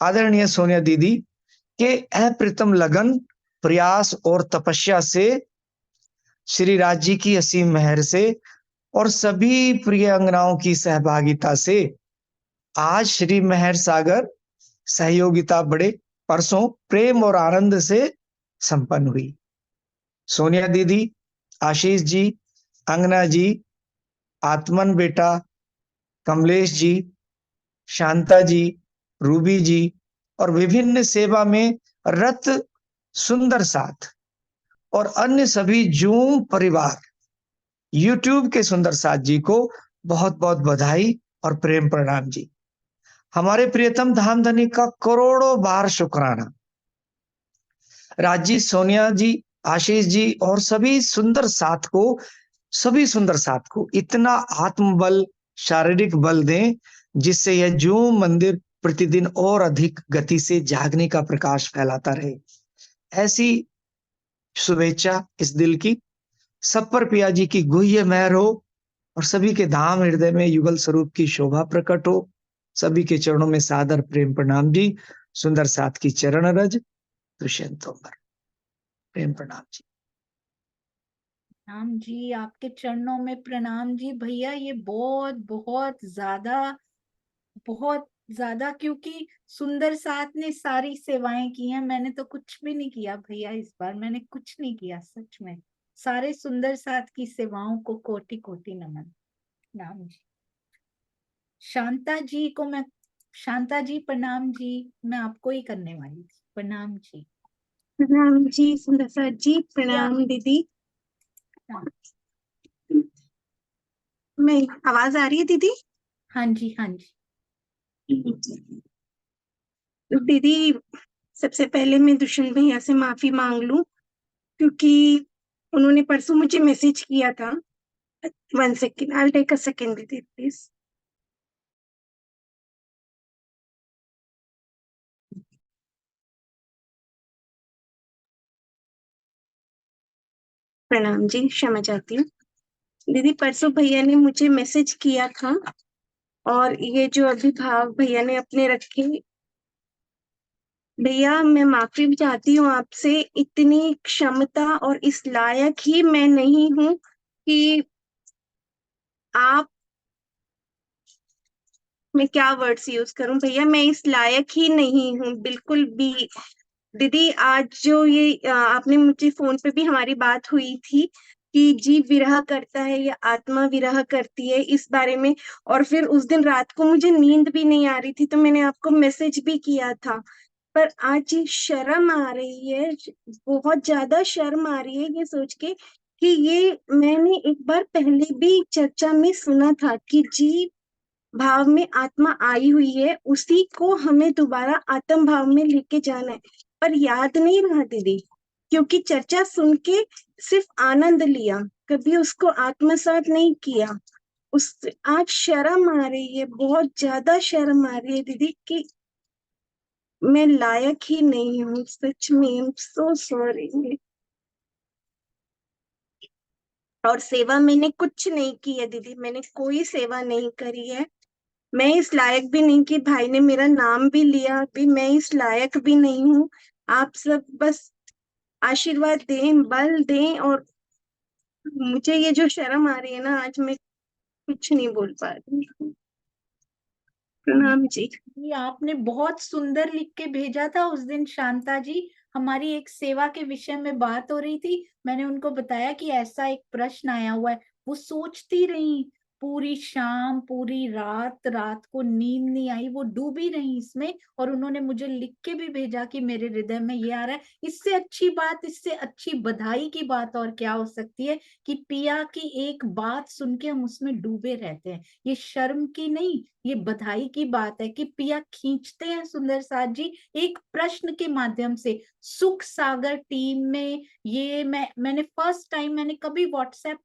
आदरणीय सोनिया दीदी के अप्रतिम लगन, प्रयास और तपस्या से, श्री राज जी की असीम मेहर से और सभी प्रिय अंगनाओं की सहभागिता से आज श्री मेहर सागर सहयोगिता बड़े परसों प्रेम और आनंद से संपन्न हुई। सोनिया दीदी, आशीष जी, अंगना जी, आत्मन बेटा, कमलेश जी, शांता जी, रूबी जी और विभिन्न सेवा में रत सुंदर साथ और अन्य सभी जूम परिवार, यूट्यूब के सुंदर साथ जी को बहुत बहुत बधाई और प्रेम प्रणाम जी। हमारे प्रियतम धाम धनी का करोड़ों बार शुक्राना। राज जी, सोनिया जी, आशीष जी और सभी सुंदर साथ को इतना आत्मबल, शारीरिक बल दें जिससे यह जूम मंदिर प्रतिदिन और अधिक गति से जागने का प्रकाश फैलाता रहे। ऐसी शुभेच्छा इस दिल की सब पर पिया जी की गुह्य मेहर हो और सभी के धाम हृदय में युगल स्वरूप की शोभा प्रकट हो। सभी के चरणों में सादर प्रेम प्रणाम जी। सुंदर साथ की चरण रज, दुष्यंत तोमर, प्रेम प्रणाम जी। प्रणाम जी, आपके चरणों में प्रणाम जी। भैया ये बहुत ज्यादा क्योंकि सुंदर साथ ने सारी सेवाएं की हैं, मैंने तो कुछ भी नहीं किया भैया। इस बार मैंने कुछ नहीं किया, सच में। सारे सुंदर साथ की सेवाओं को कोटि कोटि नमन। प्रणाम जी। शांता जी प्रणाम जी, मैं आपको ही करने वाली थी। प्रणाम जी। प्रणाम जी सुंदर साथ जी। या प्रणाम दीदी। मैं आवाज आ रही है दीदी? हाँ जी, हाँ जी। दीदी सबसे पहले मैं दुष्यंत भैया से माफी मांग लूं क्योंकि उन्होंने परसों मुझे मैसेज किया था। 1 second, I will take a second दीदी प्लीज। प्रणाम जी, क्षमा चाहती हूँ दीदी। परसों भैया ने मुझे मैसेज किया था और ये जो अभी भाव भैया ने अपने रखे, भैया मैं माफी भी चाहती हूँ आपसे। इतनी क्षमता और इस लायक ही मैं नहीं हूँ कि आप, मैं क्या वर्ड्स यूज करूं भैया, मैं इस लायक ही नहीं हूँ बिल्कुल भी। दीदी आज जो ये आपने मुझे फोन पे भी हमारी बात हुई थी कि जीव विरह करता है या आत्मा विरह करती है इस बारे में, और फिर उस दिन रात को मुझे नींद भी नहीं आ रही थी तो मैंने आपको मैसेज भी किया था। पर आज शर्म आ रही है, बहुत ज्यादा शर्म आ रही है ये सोच के कि ये मैंने एक बार पहले भी चर्चा में सुना था कि जीव भाव में आत्मा आई हुई है, उसी को हमें दोबारा आत्म भाव में लेके जाना है। पर याद नहीं रहा दीदी, क्योंकि चर्चा सुन के सिर्फ आनंद लिया, कभी उसको आत्मसात नहीं किया। उस आज शर्म आ रही है, बहुत ज्यादा शर्म आ रही है दीदी कि मैं लायक ही नहीं हूँ। सच में सो सॉरी। और सेवा मैंने कुछ नहीं की है दीदी, मैंने कोई सेवा नहीं करी है। मैं इस लायक भी नहीं कि भाई ने मेरा नाम भी लिया, अभी मैं इस लायक भी नहीं हूँ। आप सब बस आशीर्वाद दें, बल दें। और मुझे ये जो शर्म आ रही है ना, आज मैं कुछ नहीं बोल पा रही हूँ। प्रणाम जी। ये आपने बहुत सुंदर लिख के भेजा था उस दिन शांता जी। हमारी एक सेवा के विषय में बात हो रही थी, मैंने उनको बताया कि ऐसा एक प्रश्न आया हुआ है। वो सोचती रही पूरी शाम, पूरी रात, रात को नींद नहीं आई, वो डूबी रही इसमें। और उन्होंने मुझे लिख के भी भेजा कि मेरे हृदय में ये आ रहा है। इससे अच्छी बात, इससे अच्छी बधाई की बात और क्या हो सकती है कि पिया की एक बात सुन के हम उसमें डूबे रहते हैं। ये शर्म की नहीं, ये बधाई की बात है कि पिया खींचते हैं सुंदर साथ जी एक प्रश्न के माध्यम से। सुख सागर टीम में ये मैंने फर्स्ट टाइम, मैंने कभी व्हाट्सएप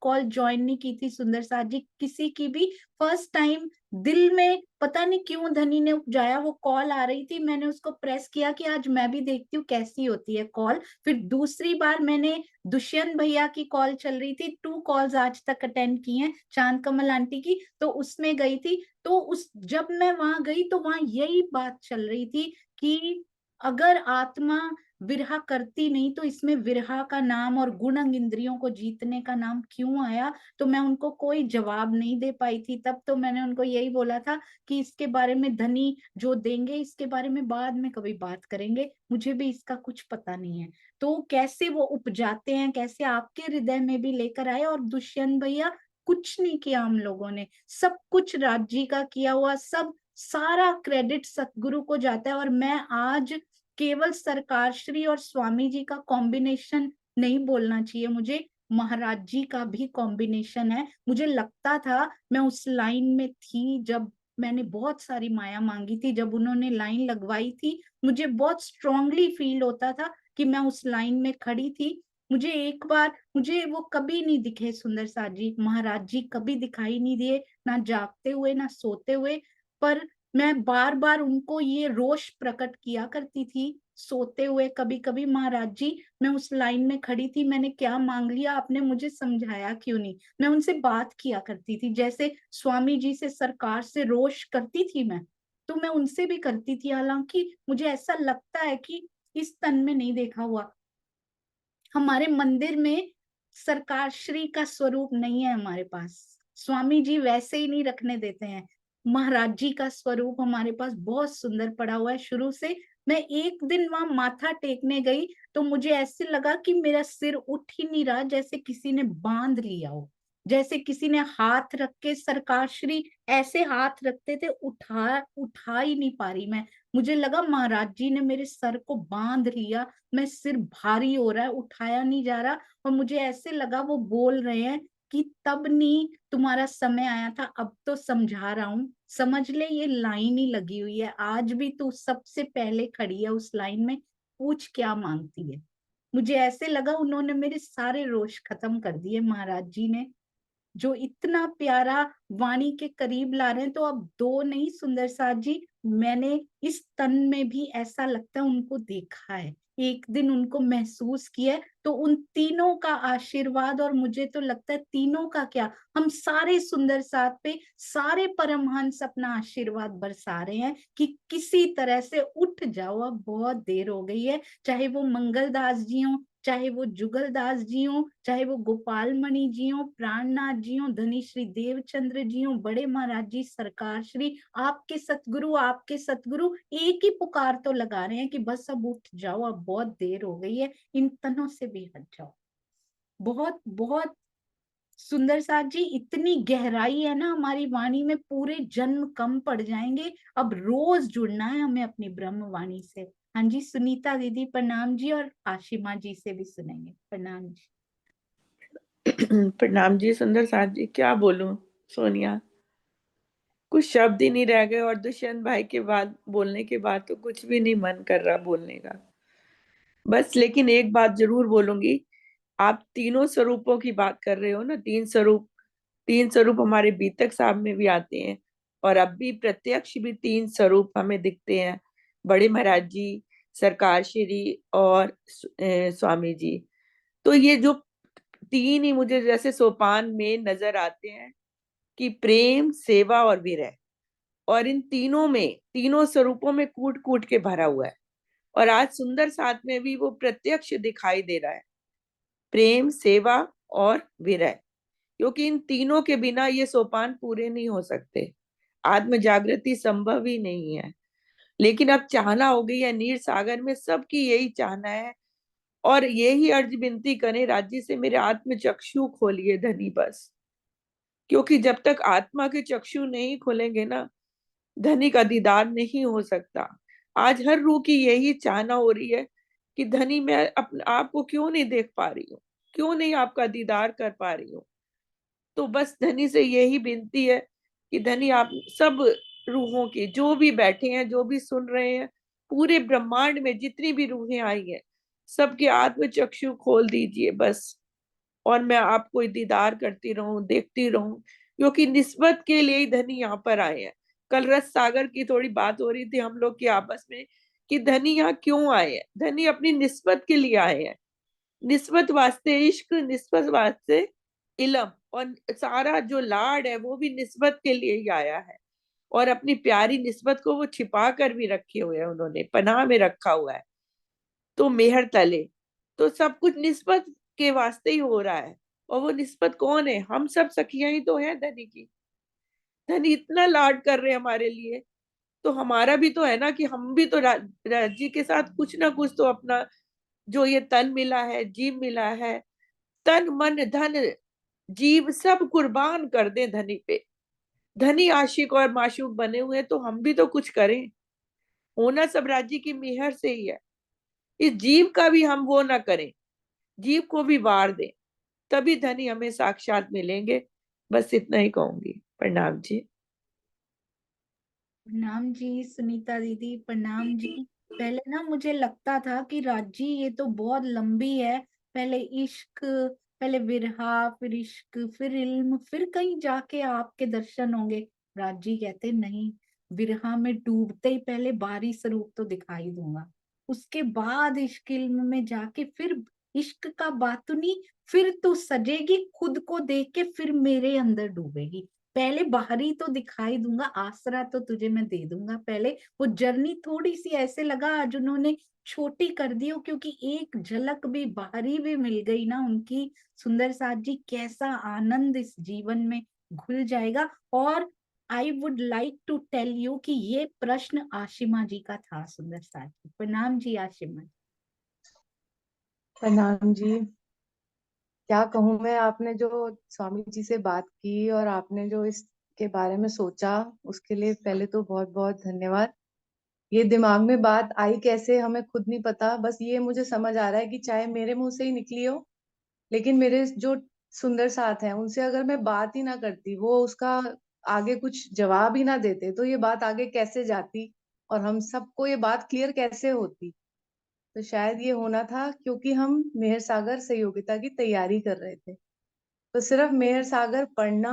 कॉल ज्वाइन नहीं की थी सुंदर साथ जी, किसी की भी। फर्स्ट टाइम दिल में पता नहीं क्यों धनी ने उपजाया, वो कॉल आ रही थी, मैंने उसको प्रेस किया कि आज मैं भी देखती हूँ कैसी होती है कॉल। फिर दूसरी बार मैंने दुष्यंत भैया की कॉल चल रही थी, 2 कॉल्स आज तक अटेंड की हैं, चांद कमल आंटी की, तो उसमें गई थी। तो जब मैं वहां गई तो वहां यही बात चल रही थी कि अगर आत्मा विरहा करती नहीं तो इसमें विरहा का नाम और गुण अंग इंद्रियों को जीतने का नाम क्यों आया। तो मैं उनको कोई जवाब नहीं दे पाई थी तब। तो मैंने उनको यही बोला था कि इसके बारे में धनी जो देंगे, इसके बारे में बाद में कभी बात करेंगे, मुझे भी इसका कुछ पता नहीं है। तो कैसे वो उपजाते हैं, कैसे आपके हृदय में भी लेकर आए। और दुष्यंत भैया कुछ नहीं किया हम लोगों ने, सब कुछ राज जी का किया हुआ, सब सारा क्रेडिट सतगुरु को जाता है। और मैं आज केवल सरकार श्री और स्वामी जी का कॉम्बिनेशन नहीं बोलना चाहिए मुझे, महाराज जी का भी कॉम्बिनेशन है। मुझे लगता था मैं उस लाइन में थी जब मैंने बहुत सारी माया मांगी थी, जब उन्होंने लाइन लगवाई थी मुझे बहुत स्ट्रांगली फील होता था कि मैं उस लाइन में खड़ी थी। मुझे एक बार, मुझे वो कभी नहीं दिखे सुंदर साथ जी, महाराज जी कभी दिखाई नहीं दिए, ना जागते हुए ना सोते हुए, पर मैं बार बार उनको ये रोष प्रकट किया करती थी सोते हुए। कभी कभी, महाराज जी मैं उस लाइन में खड़ी थी, मैंने क्या मांग लिया, आपने मुझे समझाया क्यों नहीं। मैं उनसे बात किया करती थी, जैसे स्वामी जी से, सरकार से रोष करती थी मैं, तो मैं उनसे भी करती थी। हालांकि मुझे ऐसा लगता है कि इस तन में नहीं देखा हुआ, हमारे मंदिर में सरकार श्री का स्वरूप नहीं है हमारे पास, स्वामी जी वैसे ही नहीं रखने देते हैं। महाराज जी का स्वरूप हमारे पास बहुत सुंदर पड़ा हुआ है शुरू से। मैं एक दिन वहां माथा टेकने गई तो मुझे ऐसे लगा कि मेरा सिर उठ ही नहीं रहा, जैसे किसी ने बांध लिया हो, जैसे किसी ने हाथ रख के, सरकार श्री ऐसे हाथ रखते थे, उठा ही नहीं पा रही मैं। मुझे लगा महाराज जी ने मेरे सर को बांध लिया, मैं सिर भारी हो रहा है, उठाया नहीं जा रहा। और मुझे ऐसे लगा वो बोल रहे हैं कि तब नहीं तुम्हारा समय आया था, अब तो समझा रहा हूं, समझ ले ये लाइन ही लगी हुई है, आज भी तू सबसे पहले खड़ी है उस लाइन में, पूछ क्या मांगती है। मुझे ऐसे लगा उन्होंने मेरे सारे रोष खत्म कर दिए, महाराज जी ने जो इतना प्यारा वाणी के करीब ला रहे हैं। तो अब दो नहीं सुंदर साथ जी, मैंने इस तन में भी ऐसा लगता है उनको देखा है, एक दिन उनको महसूस किया है। तो उन तीनों का आशीर्वाद, और मुझे तो लगता है तीनों का क्या, हम सारे सुंदर साथ पे सारे परमहंस अपना आशीर्वाद बरसा रहे हैं कि किसी तरह से उठ जाओ, अब बहुत देर हो गई है। चाहे वो मंगलदास जी हो, चाहे वो जुगलदास जी हो, चाहे वो गोपाल मणि जी हो, प्राणनाथ जी हो, धनी श्री देवचंद्र जी हो, बड़े महाराज जी, सरकार श्री, आपके सतगुरु, आपके सतगुरु एक ही पुकार तो लगा रहे हैं कि बस अब उठ जाओ, अब बहुत देर हो गई है, इन तनों से भी हट जाओ। बहुत बहुत सुंदर साथ जी, इतनी गहराई है ना हमारी वाणी में, पूरे जन्म कम पड़ जाएंगे। अब रोज जुड़ना है हमें अपनी ब्रह्म वाणी से। हाँ जी, सुनीता दीदी प्रणाम जी, और आशिमा जी से भी सुनेंगे। प्रणाम जी। प्रणाम जी सुंदर साथ जी, क्या बोलूं सोनिया, कुछ शब्द ही नहीं रह गए। और दुष्यंत भाई के बाद बोलने के बाद तो कुछ भी नहीं मन कर रहा बोलने का बस। लेकिन एक बात जरूर बोलूंगी, आप तीनों स्वरूपों की बात कर रहे हो ना, तीन स्वरूप हमारे बीतक साहब में भी आते हैं, और अब भी प्रत्यक्ष भी तीन स्वरूप हमें दिखते हैं, बड़े महाराज जी, सरकार श्री और स्वामी जी। तो ये जो तीन ही मुझे जैसे सोपान में नजर आते हैं कि प्रेम, सेवा और विरह, और इन तीनों में, तीनों स्वरूपों में कूट कूट के भरा हुआ है। और आज सुंदर साथ में भी वो प्रत्यक्ष दिखाई दे रहा है, प्रेम, सेवा और विरह, क्योंकि इन तीनों के बिना ये सोपान पूरे नहीं हो सकते, आत्म जागृति संभव ही नहीं है। लेकिन अब चाहना हो गई है, नीर सागर में सबकी यही चाहना है, और यही अर्ज विनती करें राज्य से, मेरे आत्म चक्षु खोलिए धनी बस। क्योंकि जब तक आत्मा के चक्षु नहीं खोलेंगे ना, धनी का दीदार नहीं हो सकता। आज हर रूह की यही चाहना हो रही है कि धनी मैं अपने आप को क्यों नहीं देख पा रही हूँ, क्यों नहीं आपका दीदार कर पा रही हूँ। तो बस धनी से यही विनती है कि धनी आप सब रूहों की, जो भी बैठे हैं, जो भी सुन रहे हैं, पूरे ब्रह्मांड में जितनी भी रूहें आई हैं, सबके आत्म चक्षु खोल दीजिए बस, और मैं आपको दीदार करती रहूं, देखती रहूं, क्योंकि निस्बत के लिए ही धनी यहाँ पर आए हैं। कल रस सागर की थोड़ी बात हो रही थी हम लोग की आपस में कि धनी यहाँ क्यों आए हैं। धनी अपनी निस्बत के लिए आए हैं, निस्बत वास्ते इश्क, निस्बत वास्ते इलम, और सारा जो लाड है वो भी निस्बत के लिए ही आया है। और अपनी प्यारी निस्बत को वो छिपा कर भी रखे हुए हैं, उन्होंने पनाह में रखा हुआ है, तो मेहर तले। तो सब कुछ निस्बत के वास्ते ही हो रहा है, और वो निस्बत कौन है? हम सब सखियां ही तो हैं धनी की। धनी इतना लाड कर रहे हैं हमारे लिए, तो हमारा भी तो है ना कि हम भी तो राज्य के साथ कुछ ना कुछ तो अपना, जो ये तन मिला है, जीव मिला है, तन मन धन जीव सब कुर्बान कर दें धनी पे। धनी आशिक और माशूक बने हुए हैं, तो हम भी तो कुछ करें। होना सब राज्य की मेहर से ही है। इस जीव का भी हम वो ना करें, जीव को भी वार दें, तभी धनी हमें साक्षात मिलेंगे। बस इतना ही कहूंगी। प्रणाम जी। प्रणाम जी सुनीता दीदी, प्रणाम जी। पहले ना मुझे लगता था कि राजी ये तो बहुत लंबी है, पहले इश्क, पहले विरहा, फिर इश्क, फिर इल्म, फिर कहीं जाके आपके दर्शन होंगे। राजी कहते नहीं, विरहा में डूबते ही पहले बाहरी स्वरूप तो दिखाई दूंगा, उसके बाद इश्क इल्म में जाके फिर इश्क का बातुनी, फिर तू सजेगी खुद को देख के, फिर मेरे अंदर डूबेगी। पहले बाहरी तो दिखाई दूंगा, आसरा तो तुझे मैं दे दूंगा। पहले वो जर्नी थोड़ी सी ऐसे लगा आज उन्होंने छोटी कर दी हो, क्योंकि एक झलक भी बाहरी भी मिल गई ना उनकी। सुंदर साथ जी, कैसा आनंद इस जीवन में घुल जाएगा। और I would like to tell you कि ये प्रश्न आशिमा जी का था। सुंदर साथ जी, प्रणाम जी आशिमा। प्रणाम जी। क्या कहूँ मैं, आपने जो स्वामी जी से बात की और आपने जो इसके बारे में सोचा, उसके लिए पहले तो बहुत बहुत धन्यवाद। ये दिमाग में बात आई कैसे हमें खुद नहीं पता, बस ये मुझे समझ आ रहा है कि चाहे मेरे मुंह से ही निकली हो, लेकिन मेरे जो सुंदर साथ हैं उनसे अगर मैं बात ही ना करती, वो उसका आगे कुछ जवाब ही ना देते, तो ये बात आगे कैसे जाती और हम सबको ये बात क्लियर कैसे होती। तो शायद ये होना था क्योंकि हम मेहर सागर सहयोगिता की तैयारी कर रहे थे। तो सिर्फ मेहर सागर पढ़ना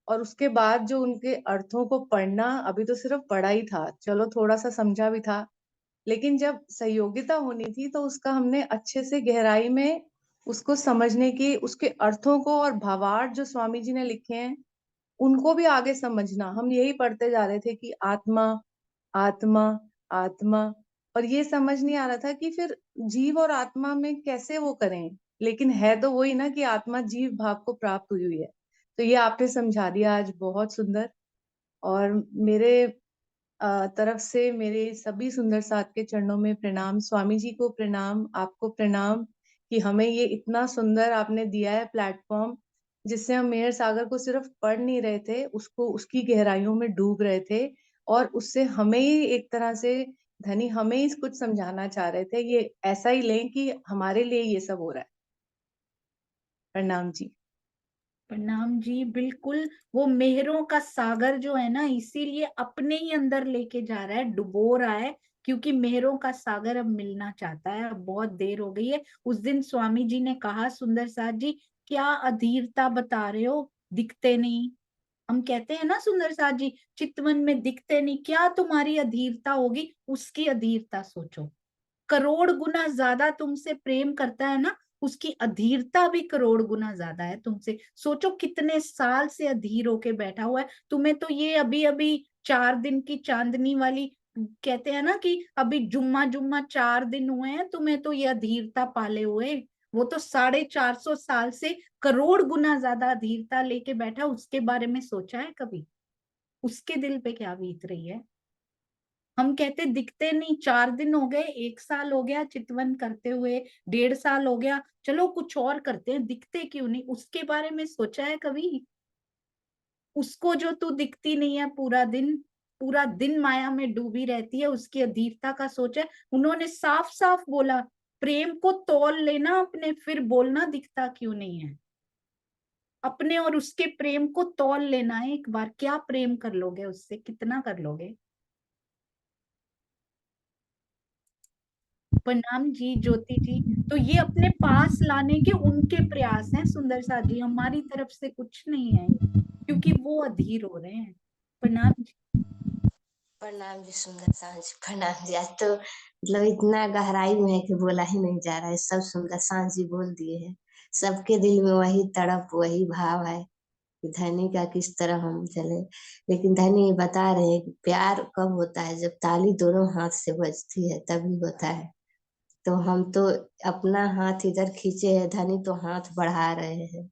और उसके बाद जो उनके अर्थों को पढ़ना, अभी तो सिर्फ पढ़ा ही था, चलो थोड़ा सा समझा भी था, लेकिन जब सहयोगिता होनी थी तो उसका हमने अच्छे से गहराई में उसको समझने की, उसके अर्थों को और भावार्थ जो स्वामी जी ने लिखे हैं उनको भी आगे समझना। हम यही पढ़ते जा रहे थे कि आत्मा आत्मा आत्मा, और ये समझ नहीं आ रहा था कि फिर जीव और आत्मा में कैसे वो करें, लेकिन है तो वही ना कि आत्मा जीव भाव को प्राप्त हुई हुई है। तो ये आपने समझा दिया आज, बहुत सुंदर। और मेरे तरफ से मेरे सभी सुंदर साथ के चरणों में प्रणाम, स्वामी जी को प्रणाम, आपको प्रणाम कि हमें ये इतना सुंदर आपने दिया है प्लेटफॉर्म, जिससे हम मेहर सागर को सिर्फ पढ़ नहीं रहे थे, उसको उसकी गहराइयों में डूब रहे थे, और उससे हमें ही एक तरह से धनी हमें ही कुछ समझाना चाह रहे थे। ये ऐसा ही लें कि हमारे लिए ये सब हो रहा है। प्रणाम जी। प्रणाम जी। बिल्कुल, वो मेहरों का सागर जो है ना, इसीलिए अपने ही अंदर लेके जा रहा है, डुबो रहा है, क्योंकि मेहरों का सागर अब मिलना चाहता है। अब बहुत देर हो गई है। उस दिन स्वामी जी ने कहा, सुंदर साथ जी क्या अधीरता बता रहे हो, दिखते नहीं। हम कहते हैं ना सुंदर साथ जी, चितवन में दिखते नहीं, क्या तुम्हारी अधीरता होगी। उसकी अधीरता सोचो, करोड़ गुना ज्यादा तुमसे प्रेम करता है ना, उसकी अधीरता भी करोड़ गुना ज्यादा है तुमसे। सोचो कितने साल से अधीर होके बैठा हुआ है। तुम्हें तो ये अभी अभी 4 दिन की चांदनी वाली, कहते हैं ना कि अभी जुम्मा जुम्मा 4 दिन हुए हैं, तुम्हें तो ये अधीरता पाले हुए। वो तो 450 साल से करोड़ गुना ज्यादा अधीरता लेके बैठा। उसके बारे में सोचा है कभी, उसके दिल पे क्या बीत रही है। हम कहते दिखते नहीं, 4 दिन हो गए, 1 साल हो गया चितवन करते हुए, 1.5 साल हो गया, चलो कुछ और करते हैं, दिखते क्यों नहीं, उसके बारे में सोचा है कभी। उसको जो तू दिखती नहीं है, पूरा दिन माया में डूबी रहती है, उसकी अधीरता का सोचा है। उन्होंने साफ साफ बोला, प्रेम को तौल लेना अपने, फिर बोलना दिखता क्यों नहीं है। अपने और उसके प्रेम को तौल लेना है एक बार, क्या प्रेम कर लोगे उससे, कितना कर लोगे। प्रणाम जी ज्योति जी। तो ये अपने पास लाने के उनके प्रयास हैं सुंदर साथ जी, हमारी तरफ से कुछ नहीं है, क्योंकि वो अधीर हो रहे हैं। प्रणाम जी। प्रणाम जी सुंदर सांझ। प्रणाम जी। आज तो मतलब इतना गहराई में है कि बोला ही नहीं जा रहा है। सब सुंदर सांझ जी बोल दिए हैं। सबके दिल में वही तड़प वही भाव है कि धनी का किस तरह हम चले। लेकिन धनी बता रहे हैं कि प्यार कब होता है, जब ताली दोनों हाथ से बजती है तभी होता है। तो हम तो अपना हाथ इधर खींचे हैं, धनी तो हाथ बढ़ा रहे हैं।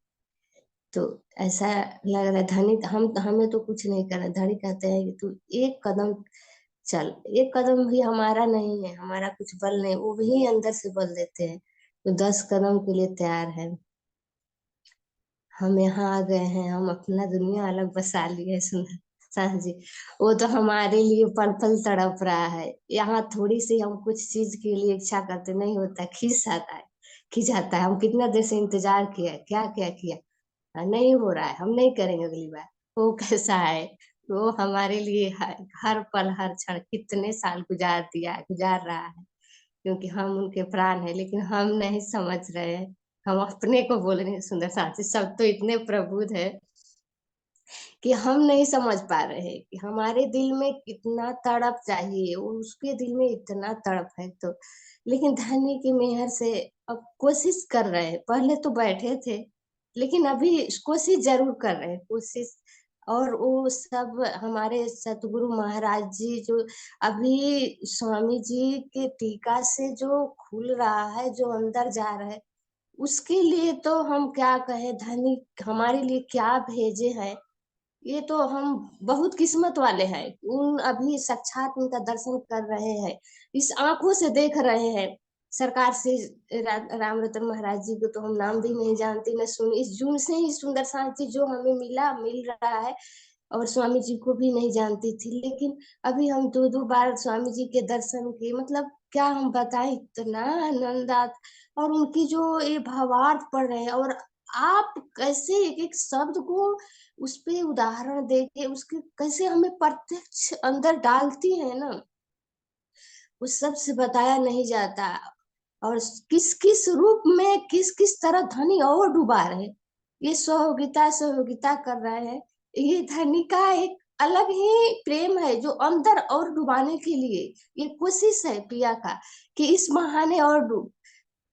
तो ऐसा लग रहा है धनी हम हमें तो कुछ नहीं करना। धनी कहते हैं कि तू एक कदम चल, एक कदम भी हमारा नहीं है, हमारा कुछ बल नहीं, वो भी अंदर से बल देते हैं। तो 10 कदम के लिए तैयार है। हम यहाँ आ गए हैं, हम अपना दुनिया अलग बसा लिए। सुंदर सांझ जी, वो तो हमारे लिए पल पल तड़प रहा है। यहाँ थोड़ी सी हम कुछ चीज के लिए इच्छा करते नहीं होता, खींच आता है की जाता है। हम कितना देर से इंतजार किया, क्या क्या किया, नहीं हो रहा है, हम नहीं करेंगे अगली बार। वो कैसा है, वो हमारे लिए हर पल हर क्षण कितने साल गुजार रहा है, क्योंकि हम उनके प्राण है, लेकिन हम नहीं समझ रहे हैं। हम अपने को बोल रहे हैं सुंदर साथी, सब तो इतने प्रबुद्ध है कि हम नहीं समझ पा रहे हैं कि हमारे दिल में कितना तड़प चाहिए, उसके दिल में इतना तड़प है। तो लेकिन धनी की मेहर से अब कोशिश कर रहे हैं, पहले तो बैठे थे, लेकिन अभी कोशिश जरूर कर रहे हैं, कोशिश। और वो सब हमारे सतगुरु महाराज जी जो अभी स्वामी जी के टीका से जो खुल रहा है, जो अंदर जा रहा है, उसके लिए तो हम क्या कहें, धनी हमारे लिए क्या भेजे हैं। ये तो हम बहुत किस्मत वाले हैं, उन अभी साक्षात उनका दर्शन कर रहे हैं, इस आंखों से देख रहे हैं। सरकार से राम रतन महाराज जी को तो हम नाम भी नहीं जानते न सुने, इस जून से ही सुंदर शांति जो हमें मिल रहा है, और स्वामी जी को भी नहीं जानती थी, लेकिन अभी हम 2-2 बार स्वामी जी के दर्शन किए। मतलब क्या हम बताएं, इतना आनंद आता, और उनकी जो ये भावार्थ पढ़ रहे हैं, और आप कैसे एक एक शब्द को उस पे उदाहरण देके उसके कैसे हमें प्रत्यक्ष अंदर डालती है ना, उस सब से बताया नहीं जाता। और किस किस रूप में किस किस तरह धनी और डुबा रहे, ये सहयोगिता कर रहे हैं। ये धनी का एक अलग ही प्रेम है जो अंदर और डुबाने के लिए ये कोशिश है पिया का, कि इस बहाने और डूब।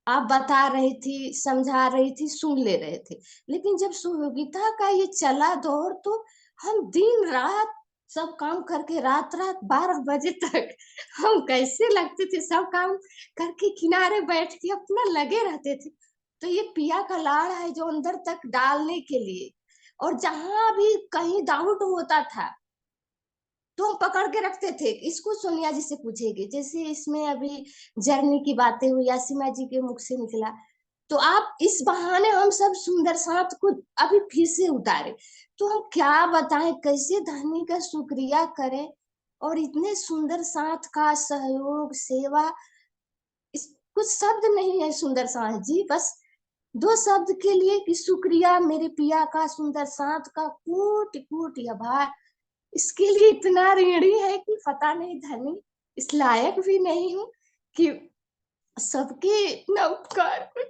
आप बता रही थी, समझा रही थी, सुन ले रहे थे, लेकिन जब सहयोगिता का ये चला दौर, तो हम दिन रात सब काम करके रात 12 बजे तक हम कैसे लगते थे, सब काम करके किनारे बैठ के अपना लगे रहते थे। तो ये पिया का लाड़ है जो अंदर तक डालने के लिए, और जहां भी कहीं डाउट होता था तो हम पकड़ के रखते थे, इसको सोनिया जी से पूछेगी। जैसे इसमें अभी जर्नी की बातें हुई, यासीमा जी के मुख से निकला, तो आप इस बहाने हम सब सुंदर साथ को अभी फिर से उतारे। तो हम क्या बताएं, कैसे धनी का शुक्रिया करें, और इतने सुंदर साथ का सहयोग सेवा, इस कुछ शब्द नहीं है सुंदर साथ जी, बस 2 शब्द के लिए कि शुक्रिया मेरे पिया का, सुंदर साथ का कोटि कोटि आभार। इसके लिए इतना ऋणी है कि पता नहीं, धनी इस लायक भी नहीं हूँ कि सबके इतना उपकार को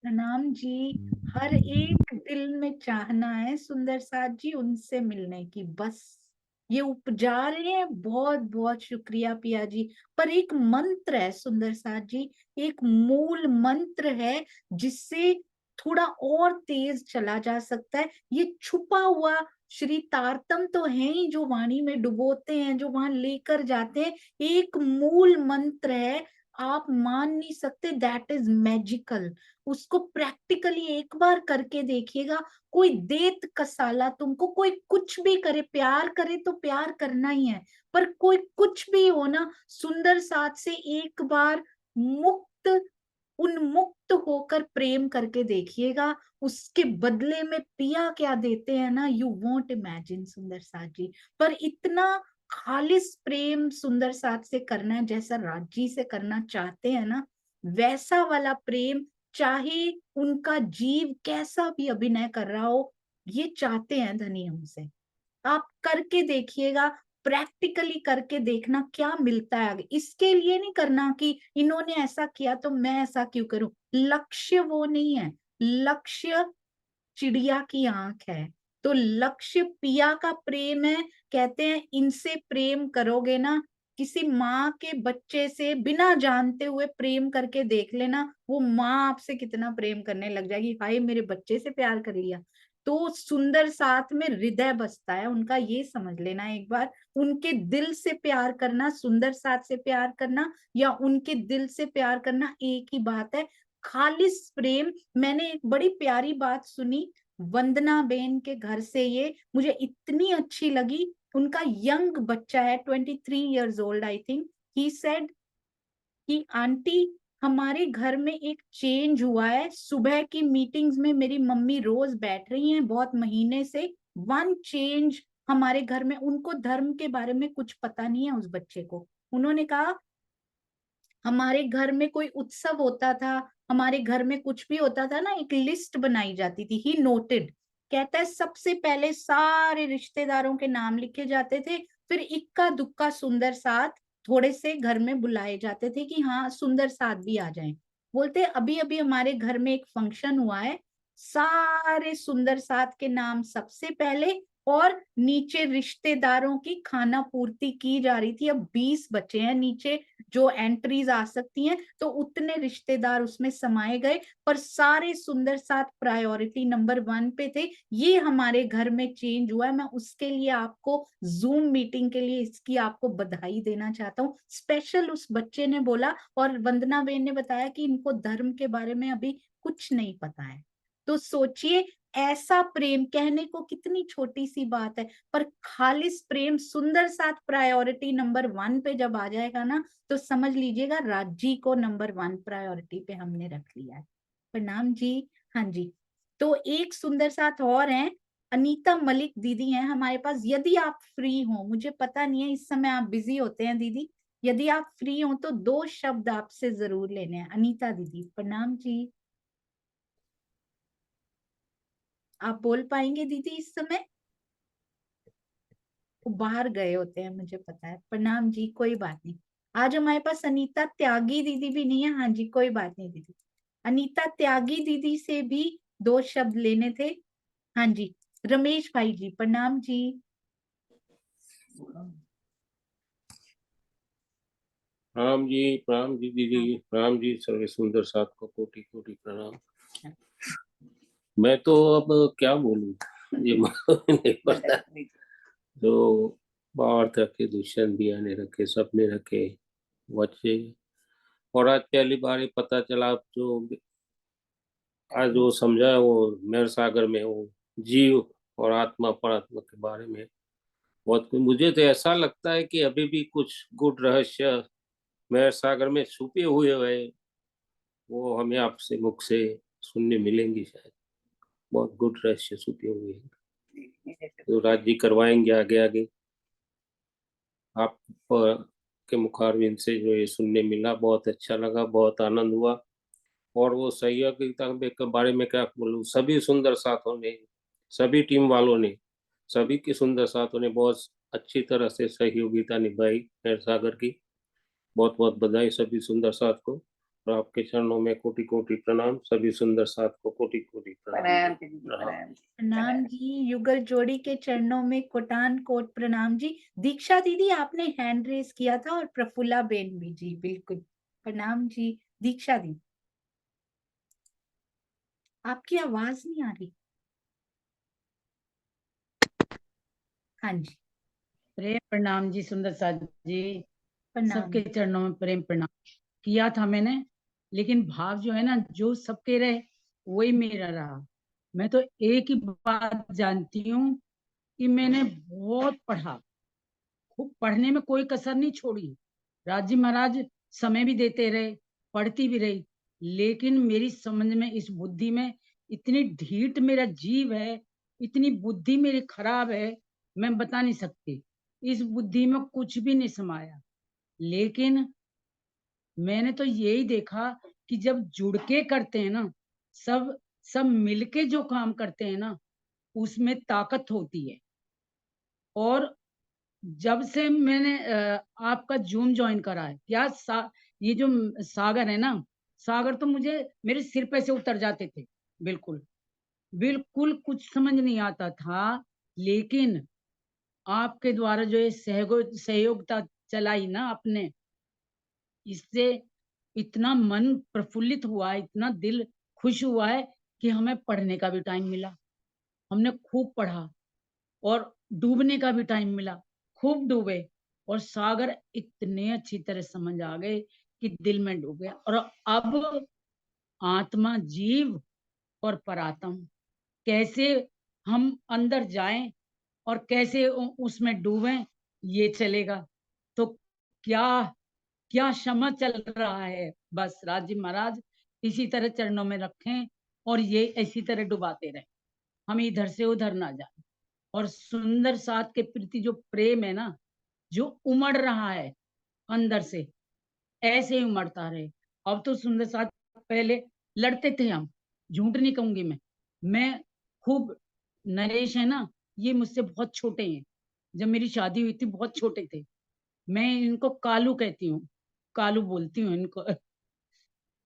प्रणाम जी। हर एक दिल में चाहना है सुंदर साथ जी उनसे मिलने की, बस ये उपजा रहे हैं। बहुत बहुत शुक्रिया पिया जी। पर एक मंत्र है सुंदर साथ जी, एक मूल मंत्र है जिससे थोड़ा और तेज चला जा सकता है। ये छुपा हुआ श्री तारतम तो है ही जो वाणी में डुबोते हैं, जो वहां लेकर जाते हैं। एक मूल मंत्र है, आप मान नहीं सकते, दैट इज मैजिकल। उसको प्रैक्टिकली एक बार करके देखिएगा। कोई देत कसाला तुमको, कोई कुछ भी करे, प्यार करे तो प्यार करना ही है, पर कोई कुछ भी हो ना, सुंदर साथ से एक बार उन्मुक्त होकर प्रेम करके देखिएगा। उसके बदले में पिया क्या देते हैं ना, यू वोंट इमेजिन सुंदर साथ जी। पर इतना खालिस प्रेम सुंदर साथ से करना है जैसा राजी से करना चाहते हैं ना, वैसा वाला प्रेम, चाहे उनका जीव कैसा भी अभिनय कर रहा हो, ये चाहते हैं धनी हमसे। आप करके देखिएगा, प्रैक्टिकली करके देखना क्या मिलता है आगे। इसके लिए नहीं करना कि इन्होंने ऐसा किया तो मैं ऐसा क्यों करूं, लक्ष्य वो नहीं है। लक्ष्य चिड़िया की आंख है, तो लक्ष्य पिया का प्रेम है। कहते हैं इनसे प्रेम करोगे ना, किसी माँ के बच्चे से बिना जानते हुए प्रेम करके देख लेना, वो माँ आपसे कितना प्रेम करने लग जाएगी। हाय मेरे बच्चे से प्यार कर लिया। तो सुंदर साथ में हृदय बसता है उनका, ये समझ लेना एक बार। उनके दिल से प्यार करना, सुंदर साथ से प्यार करना या उनके दिल से प्यार करना एक ही बात है। खालिस प्रेम। मैंने एक बड़ी प्यारी बात सुनी वंदना बेन के घर से, ये मुझे इतनी अच्छी लगी। उनका यंग बच्चा है, 23 years old I think. He said कि आंटी हमारे घर में एक चेंज हुआ है, सुबह की मीटिंग्स में मेरी मम्मी रोज बैठ रही हैं बहुत महीने से। वन चेंज हमारे घर में। उनको धर्म के बारे में कुछ पता नहीं है उस बच्चे को, उन्होंने कहा हमारे घर में कोई उत्सव होता था, हमारे घर में कुछ भी होता था ना, एक लिस्ट बनाई जाती थी। ही नोटेड, कहता है सबसे पहले सारे रिश्तेदारों के नाम लिखे जाते थे, फिर इक्का दुक्का सुंदर साथ थोड़े से घर में बुलाए जाते थे कि हाँ सुंदर साथ भी आ जाएं। बोलते अभी अभी हमारे घर में एक फंक्शन हुआ है, सारे सुंदर साथ के नाम सबसे पहले और नीचे रिश्तेदारों की खाना पूर्ति की जा रही थी। अब 20 बचे हैं नीचे जो एंट्रीज आ सकती हैं, तो उतने रिश्तेदार उसमें समाये गए, पर सारे सुंदर साथ प्रायोरिटी नंबर 1 पे थे। ये हमारे घर में चेंज हुआ है। मैं उसके लिए आपको जूम मीटिंग के लिए इसकी आपको बधाई देना चाहता हूँ। स्पेशल उस बच्चे ने बोला, और वंदना बेन ने बताया कि इनको धर्म के बारे में अभी कुछ नहीं पता है। तो सोचिए, ऐसा प्रेम कहने को कितनी छोटी सी बात है, पर खालिस प्रेम सुंदर साथ प्रायोरिटी नंबर 1 पे जब आ जाएगा ना, तो समझ लीजिएगा राज्य को नंबर 1 प्रायोरिटी पे हमने रख लिया है। प्रणाम जी। हाँ जी, तो एक सुंदर साथ और हैं, अनीता मलिक दीदी हैं हमारे पास। यदि आप फ्री हो, मुझे पता नहीं है इस समय आप बिजी होते हैं दीदी, यदि आप फ्री हो तो 2 शब्द आपसे जरूर लेने हैं। अनीता दीदी प्रणाम जी, आप बोल पाएंगे दीदी इस समय? वो बाहर गए होते हैं मुझे पता है। प्रणाम जी, कोई बात नहीं। आज हमारे पास अनीता त्यागी दीदी भी नहीं है। हाँ जी, कोई बात नहीं दीदी। अनीता त्यागी दीदी से भी 2 शब्द लेने थे। हाँ जी, रमेश भाई जी प्रणाम जी। प्रणाम जी दीदी, प्रणाम जी सर्वे सुंदर साथ को कोटि कोटि प्रणाम। मैं तो अब क्या बोलूं, ये नहीं पता। जो पार्थ रखे, दुष्यंत भी आने रखे, सबने रखे बच्चे। और आज पहली बार ही पता चला, जो आज वो समझा वो मेहर सागर में वो जीव और आत्मा परमात्मा के बारे में बहुत कुछ। मुझे तो ऐसा लगता है कि अभी भी कुछ गुड रहस्य मेहर सागर में छुपे हुए हैं, वो हमें आपसे मुख से सुनने मिलेंगी शायद। बहुत गुड रहस्य छुपे हुए हैं, तो राज्य करवाएंगे आगे आगे। आप के मुखारविंद से जो ये सुनने मिला, बहुत अच्छा लगा, बहुत आनंद हुआ। और वो सहयोगिता के बारे में क्या बोलूं, सभी सुंदर साथों ने, सभी टीम वालों ने, सभी की सुंदर साथों ने बहुत अच्छी तरह से सहयोगिता निभाई मेहर सागर की। बहुत बहुत बधाई सभी सुंदर साथ को, और आपके चरणों में कोटि कोटि प्रणाम। सभी सुंदर साथ को कोटि कोटि प्रणाम। प्रणाम जी, युगल जोड़ी के चरणों में कोटान कोट प्रणाम जी। दीक्षा दीदी आपने हैंड रेस किया था, और प्रफुल्ला बेन भी जी, बिल्कुल प्रणाम जी। दीक्षा दी, आपकी आवाज नहीं आ रही। हाँ जी, प्रेम प्रणाम जी सुंदर साथ जी, प्रणाम। सबके चरणों में प्रेम प्रणाम किया था मैंने, लेकिन भाव जो है ना, जो सबके रहे वही मेरा रहा। मैं तो एक ही बात जानती हूँ कि मैंने बहुत पढ़ा, खूब पढ़ने में कोई कसर नहीं छोड़ी। राजी महाराज समय भी देते रहे, पढ़ती भी रही, लेकिन मेरी समझ में, इस बुद्धि में इतनी ढीठ मेरा जीव है, इतनी बुद्धि मेरी खराब है, मैं बता नहीं सकती। इस बुद्धि में कुछ भी नहीं समाया। लेकिन मैंने तो यही देखा कि जब जुड़ के करते हैं ना, सब सब मिलके जो काम करते हैं ना, उसमें ताकत होती है। और जब से मैंने आपका जूम ज्वाइन करा है, ये जो सागर है ना, सागर तो मुझे मेरे सिर पे से उतर जाते थे। बिल्कुल बिल्कुल कुछ समझ नहीं आता था, लेकिन आपके द्वारा जो ये सहयोगिता चलाई ना आपने, इससे इतना मन प्रफुल्लित हुआ है, इतना दिल खुश हुआ है कि हमें पढ़ने का भी टाइम मिला। हमने खूब पढ़ा, और डूबने का भी टाइम मिला, खूब डूबे, और सागर इतने अच्छी तरह समझ आ गए कि दिल में डूब गया। और अब आत्मा, जीव और परात्म कैसे हम अंदर जाएं और कैसे उसमें डूबें, ये चलेगा। तो क्या क्या क्षमा चल रहा है। बस राजी महाराज इसी तरह चरणों में रखें, और ये इसी तरह डुबाते रहें, हम इधर से उधर ना जाए। और सुंदर साथ के प्रति जो प्रेम है ना, जो उमड़ रहा है, अंदर से, ऐसे ही उमड़ता रहे। अब तो सुंदर साथ पहले लड़ते थे हम, झूठ नहीं कहूंगी मैं खूब। नरेश है ना, ये मुझसे बहुत छोटे हैं, जब मेरी शादी हुई थी बहुत छोटे थे। मैं इनको कालू कहती हूँ, कालू बोलती हूँ इनको।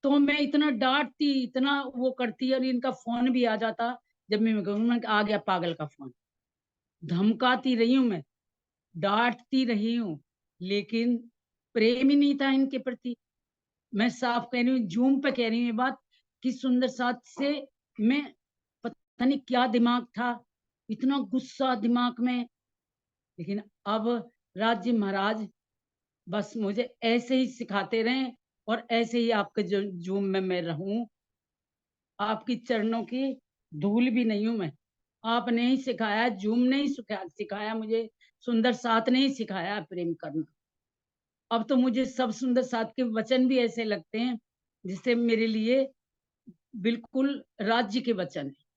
तो मैं इतना डांटती, इतना वो करती, और इनका फोन भी आ जाता जब मैं कहूँ मैं आ गया पागल का फोन। धमकाती रही हूँ मैं, डांटती रही हूँ, लेकिन प्रेम ही नहीं था इनके प्रति। मैं साफ कह रही हूँ, जूम पे कह रही हूँ ये बात, कि सुंदर साथ से मैं पता नहीं क्या दिमाग था, इतना गुस्सा दिमाग में। लेकिन अब राज जी महाराज बस मुझे ऐसे ही सिखाते रहें, और ऐसे ही आपके जो जूम में मैं रहूं। आपकी चरणों की धूल भी नहीं हूं मैं। आपने ही सिखाया, जूम ने ही सिखाया मुझे, सुंदर साथ ने ही सिखाया प्रेम करना। अब तो मुझे सब सुंदर साथ के वचन भी ऐसे लगते हैं जिससे मेरे लिए बिल्कुल राज्य के वचन है।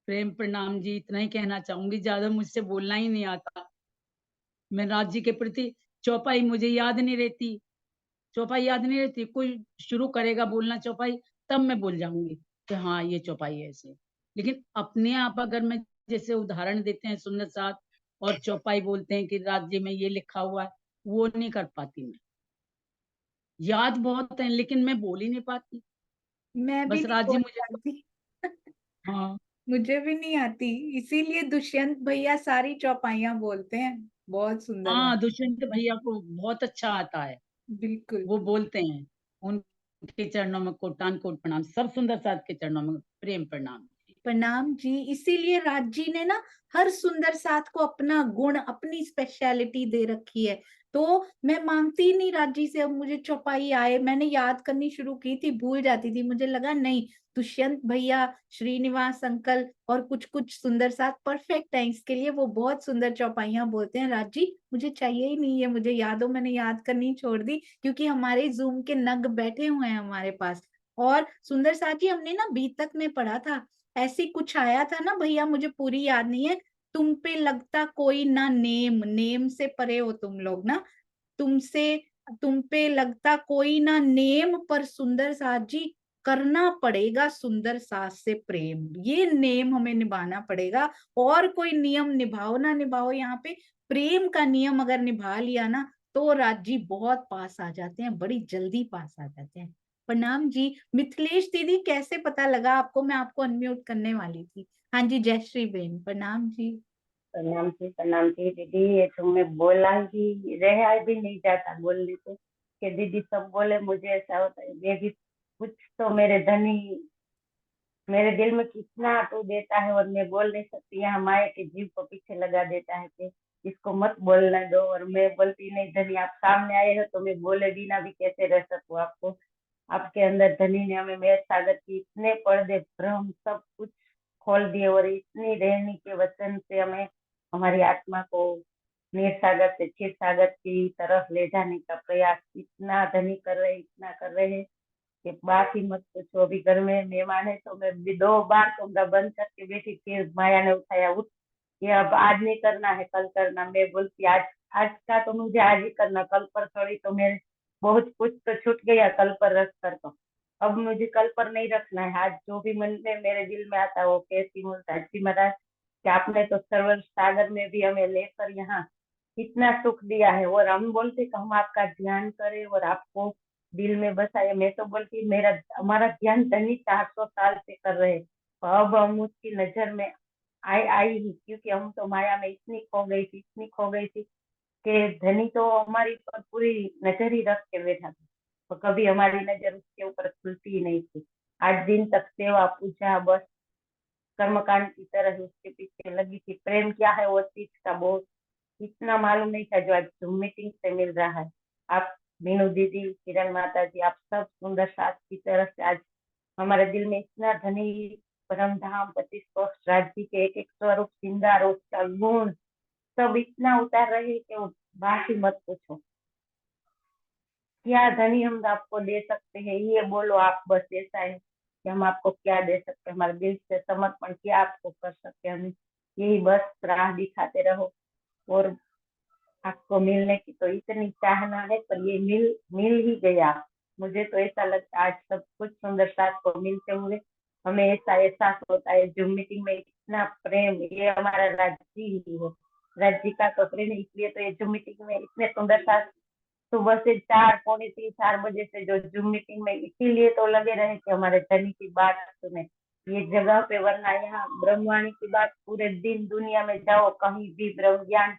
प्रेम प्रणाम जी, इतना ही कहना चाहूंगी, ज्यादा मुझसे बोलना ही नहीं आता। मैं राज्य के प्रति, चौपाई मुझे याद नहीं रहती, चौपाई याद नहीं रहती, कोई शुरू करेगा बोलना चौपाई, तब मैं बोल जाऊंगी कि हाँ ये चौपाई है ऐसे। लेकिन अपने आप अगर मैं, जैसे उदाहरण देते हैं सुंदर साथ और चौपाई बोलते हैं कि राज्य में ये लिखा हुआ है, वो नहीं कर पाती मैं। याद बहुत है लेकिन मैं बोल ही नहीं पाती। मैं भी बस नहीं राज्य बोल मुझे, पाती। हाँ मुझे भी नहीं आती, इसीलिए दुष्यंत भैया सारी चौपाइयां बोलते हैं, बहुत सुंदर बात। हाँ, दुष्यंत भैया को बहुत अच्छा आता है, बिल्कुल। वो बोलते हैं। उनके चरणों में कोटान कोट प्रणाम, सब सुंदर साथ के चरणों में प्रेम प्रणाम। प्रणाम जी। इसीलिए राज जी ने ना हर सुंदर साथ को अपना गुण, अपनी स्पेशलिटी दे रखी है। तो मैं मांगती नहीं राज जी से अब मुझे चौपाई आए, मैंने याद करनी शुरू की थी, भूल जाती थी, मुझे लगा नहीं, दुष्यंत भैया, श्रीनिवास अंकल और कुछ कुछ सुंदर साथ परफेक्ट है इसके लिए, वो बहुत सुंदर चौपाइयां बोलते हैं। राज जी मुझे चाहिए ही नहीं है, मुझे याद हो, मैंने याद करनी छोड़ दी, क्योंकि हमारे जूम के नग बैठे हुए हैं हमारे पास। और सुंदर साथ जी हमने ना बीतक में पढ़ा था, ऐसी कुछ आया था ना भैया, मुझे पूरी याद नहीं है, तुम पे लगता कोई ना नेम, नेम से परे हो तुम लोग ना, तुमसे, तुम पे लगता कोई ना नेम, पर सुंदर साथ जी करना पड़ेगा सुंदर साथ से प्रेम, ये नेम हमें निभाना पड़ेगा। और कोई नियम निभाओ ना निभाओ, यहाँ पे प्रेम का नियम अगर निभा लिया ना, तो राज जी बहुत पास आ जाते हैं, बड़ी जल्दी पास आ जाते हैं। प्रणाम जी। मिथिलेश दीदी कैसे पता लगा आपको, मैं आपको अनम्यूट करने वाली थी। हाँ जी, जयश्री बेन प्रणाम जी। प्रणाम जी दीदी, ये तो मैं बोला ही रहा भी नहीं जाता बोलने को, कि दीदी सब बोले, मुझे ऐसा होता है, ये भी कुछ तो मेरे धनी मेरे दिल में कितना तो देता है, और मैं बोल नहीं सकती, यहाँ माया के जीव को पीछे लगा देता है कि इसको मत बोलना दो, और मैं बोलती नहीं, धनी आप सामने आए हो तो मैं बोले बिना भी कैसे रह सकूं। आपको, आपके अंदर धनी ने हमें मेहर सागर की इतने पर्दे भ्रम सब कुछ खोल दिए, और इतनी रहनी के वचन से हमें, हमारी आत्मा को नीर सागर से क्षीर सागर की तरफ ले जाने का प्रयास इतना धनी कर रहे, इतना कर रहे हैं कि बात ही मत पूछो। अभी घर में मेहमान है तो मैं भी 2 बार कमरा बंद करके बैठी, फिर माया ने उठाया, उठ, ये अब आज नहीं करना है, कल करना। मैं बोलती आज, आज का तो मुझे आज ही करना, कल पर थोड़ी, तो मेरे बहुत कुछ तो छूट गया कल पर रख कर, तो अब मुझे कल पर नहीं रखना है। आज जो भी मन में मेरे दिल में आता है वो कैसी बोलता है जी महाराज, कि आपने तो सर्वर सागर में भी हमें लेकर यहाँ इतना सुख दिया है, और हम बोलते कि हम आपका ध्यान करें और आपको दिल में बसाए। मैं तो बोलती मेरा, हमारा ध्यान धनी 400 साल से कर रहे, अब हम उसकी नजर में आई ही, क्योंकि हम तो माया में इतनी खो गई थी, इतनी खो गई थी कि धनी तो हमारी पर पूरी नजर ही रख के बैठा था, तो कभी हमारी नजर उसके ऊपर खुलती ही नहीं थी। 8 दिन तक सेवा पूजा बस कर्मकांड की तरह उसके पीछे लगी थी। प्रेम क्या है वो चीज का बहुत इतना मालूम नहीं था, जो आज जूम मीटिंग से मिल रहा है। आप मीनू दीदी, किरण माता जी, आप सब सुंदर साथ की तरफ से आज हमारे दिल में इतना धनी परम धाम 25 कोष राज्य के एक एक स्वरूप श्रृंगार, उसका गुण सब इतना उतार रहे कि वो बात ही मत पूछो। क्या धनी हम आपको दे सकते हैं, ये बोलो आप, बस ऐसा है कि हम आपको क्या दे सकते हैं, हमारे दिल से समर्पण क्या आपको कर सकते हैं, हम यही बस राह दिखाते रहो। और आपको मिलने की तो इतनी चाहना है, पर ये मिल ही गया। मुझे तो ऐसा लगता है आज सब कुछ सुंदर साथ को मिलते हुए हमें ऐसा एहसास होता है, जूम मीटिंग में इतना प्रेम, ये हमारा राज्य ही है, राज्य का तो प्रेम है, इसलिए तो ये जूम मीटिंग में इतने सुंदर साथ सुबह से 4, पौने 3, 4 बजे से जो जूम मीटिंग में इसीलिए तो लगे रहे कि हमारे धनी की बात सुने ये जगह पे, वरना यहाँ ब्रह्मवाणी की बात पूरे दिन दुनिया में जाओ कहीं भी ब्रह्म ज्ञान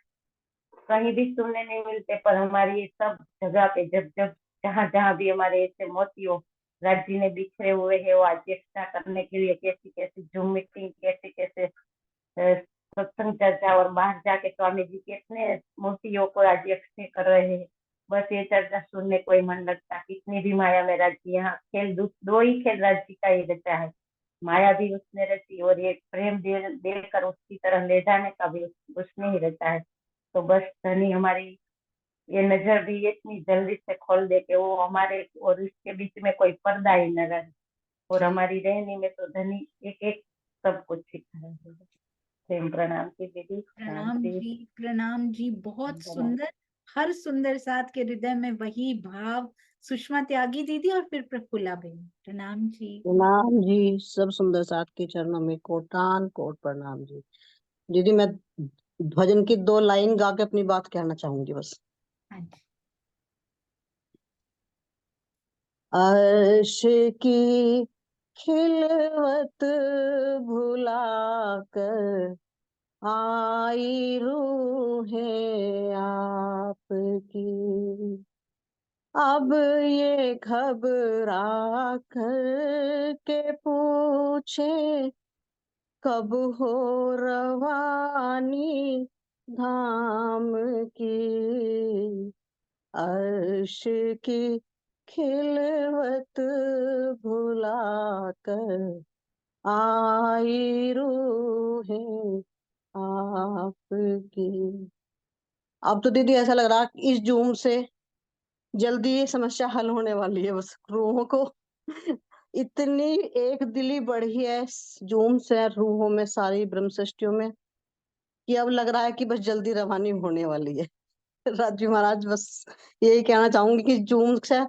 कहीं भी सुनने नहीं मिलते, पर हमारी ये सब जगह पे जब जब जहाँ जहाँ भी हमारे ऐसे मोतियों राज्य ने बिखरे हुए हैं, वो आज इकट्ठा करने के लिए कैसी कैसी जूम मीटिंग, कैसे कैसे सत्संग चर्चा, और बाहर जाके स्वामी जी कितने मोतियों को आज इकट्ठे कर रहे हैं। बस ये चर्चा सुनने कोई मन लगता, कितनी भी माया में राज्य, यहाँ खेल दो ही खेल राज्य का ही रचा है, माया भी उसने रची और ये प्रेम देकर उसकी तरह ले जाने का भी उसने ही रचा है। तो बस धनी हमारी ये नजर भी इतनी जल्दी से खोल दे के वो हमारे और इसके बीच में कोई पर्दा ही न रहे, और हमारी रहनी में तो धनी एक एक सब कुछ सिखा है। प्रेम प्रणाम की दीदी। प्रणाम जी, बहुत सुंदर। हर सुंदर साथ के हृदय में वही भाव। सुषमा त्यागी दीदी और फिर प्रफुल्ला बहन। प्रणाम जी। प्रणाम जी, सब सुंदर साथ के चरणों में कोटान कोट प्रणाम जी। दीदी मैं भजन की 2 लाइन गा के अपनी बात कहना चाहूंगी बस। अर्श की खिलवत भुलाकर आई रूहें आपकी, अब ये घबरा कर के पूछे कब हो रवानी धाम की। अर्श की खिलवत भुलाकर आई रूहें आपकी। अब तो दीदी ऐसा लग रहा है कि इस जूम से जल्दी ये समस्या हल होने वाली है। बस रूहों को इतनी एक दिली बढ़ी है जूम से रूहों में, सारी ब्रह्म सृष्टियों में, कि अब लग रहा है कि बस जल्दी रवानी होने वाली है। राजू महाराज बस यही कहना चाहूंगी कि जूम से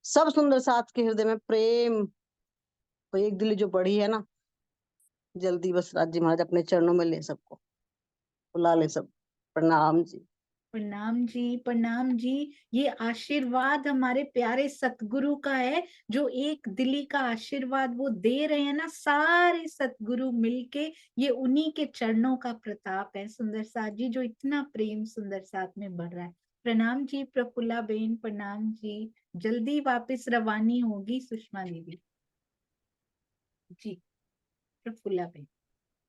सब सुंदर साथ के हृदय में प्रेम तो एक दिली जो बढ़ी है ना, जल्दी बस राजू महाराज अपने चरणों में ले सबको, बुला ले सब। प्रणाम जी। प्रणाम जी, प्रणाम जी। ये आशीर्वाद हमारे प्यारे सतगुरु का है, जो एक दिली का आशीर्वाद वो दे रहे हैं ना, सारे सतगुरु मिलके, ये उन्हीं के चरणों का प्रताप है सुंदर साथ जी, जो इतना प्रेम सुंदर साथ में बढ़ रहा है। प्रणाम जी प्रफुल्ला बहन, प्रणाम जी। जल्दी वापस रवानी होगी सुषमा दीदी जी। प्रफुल्ला बहन।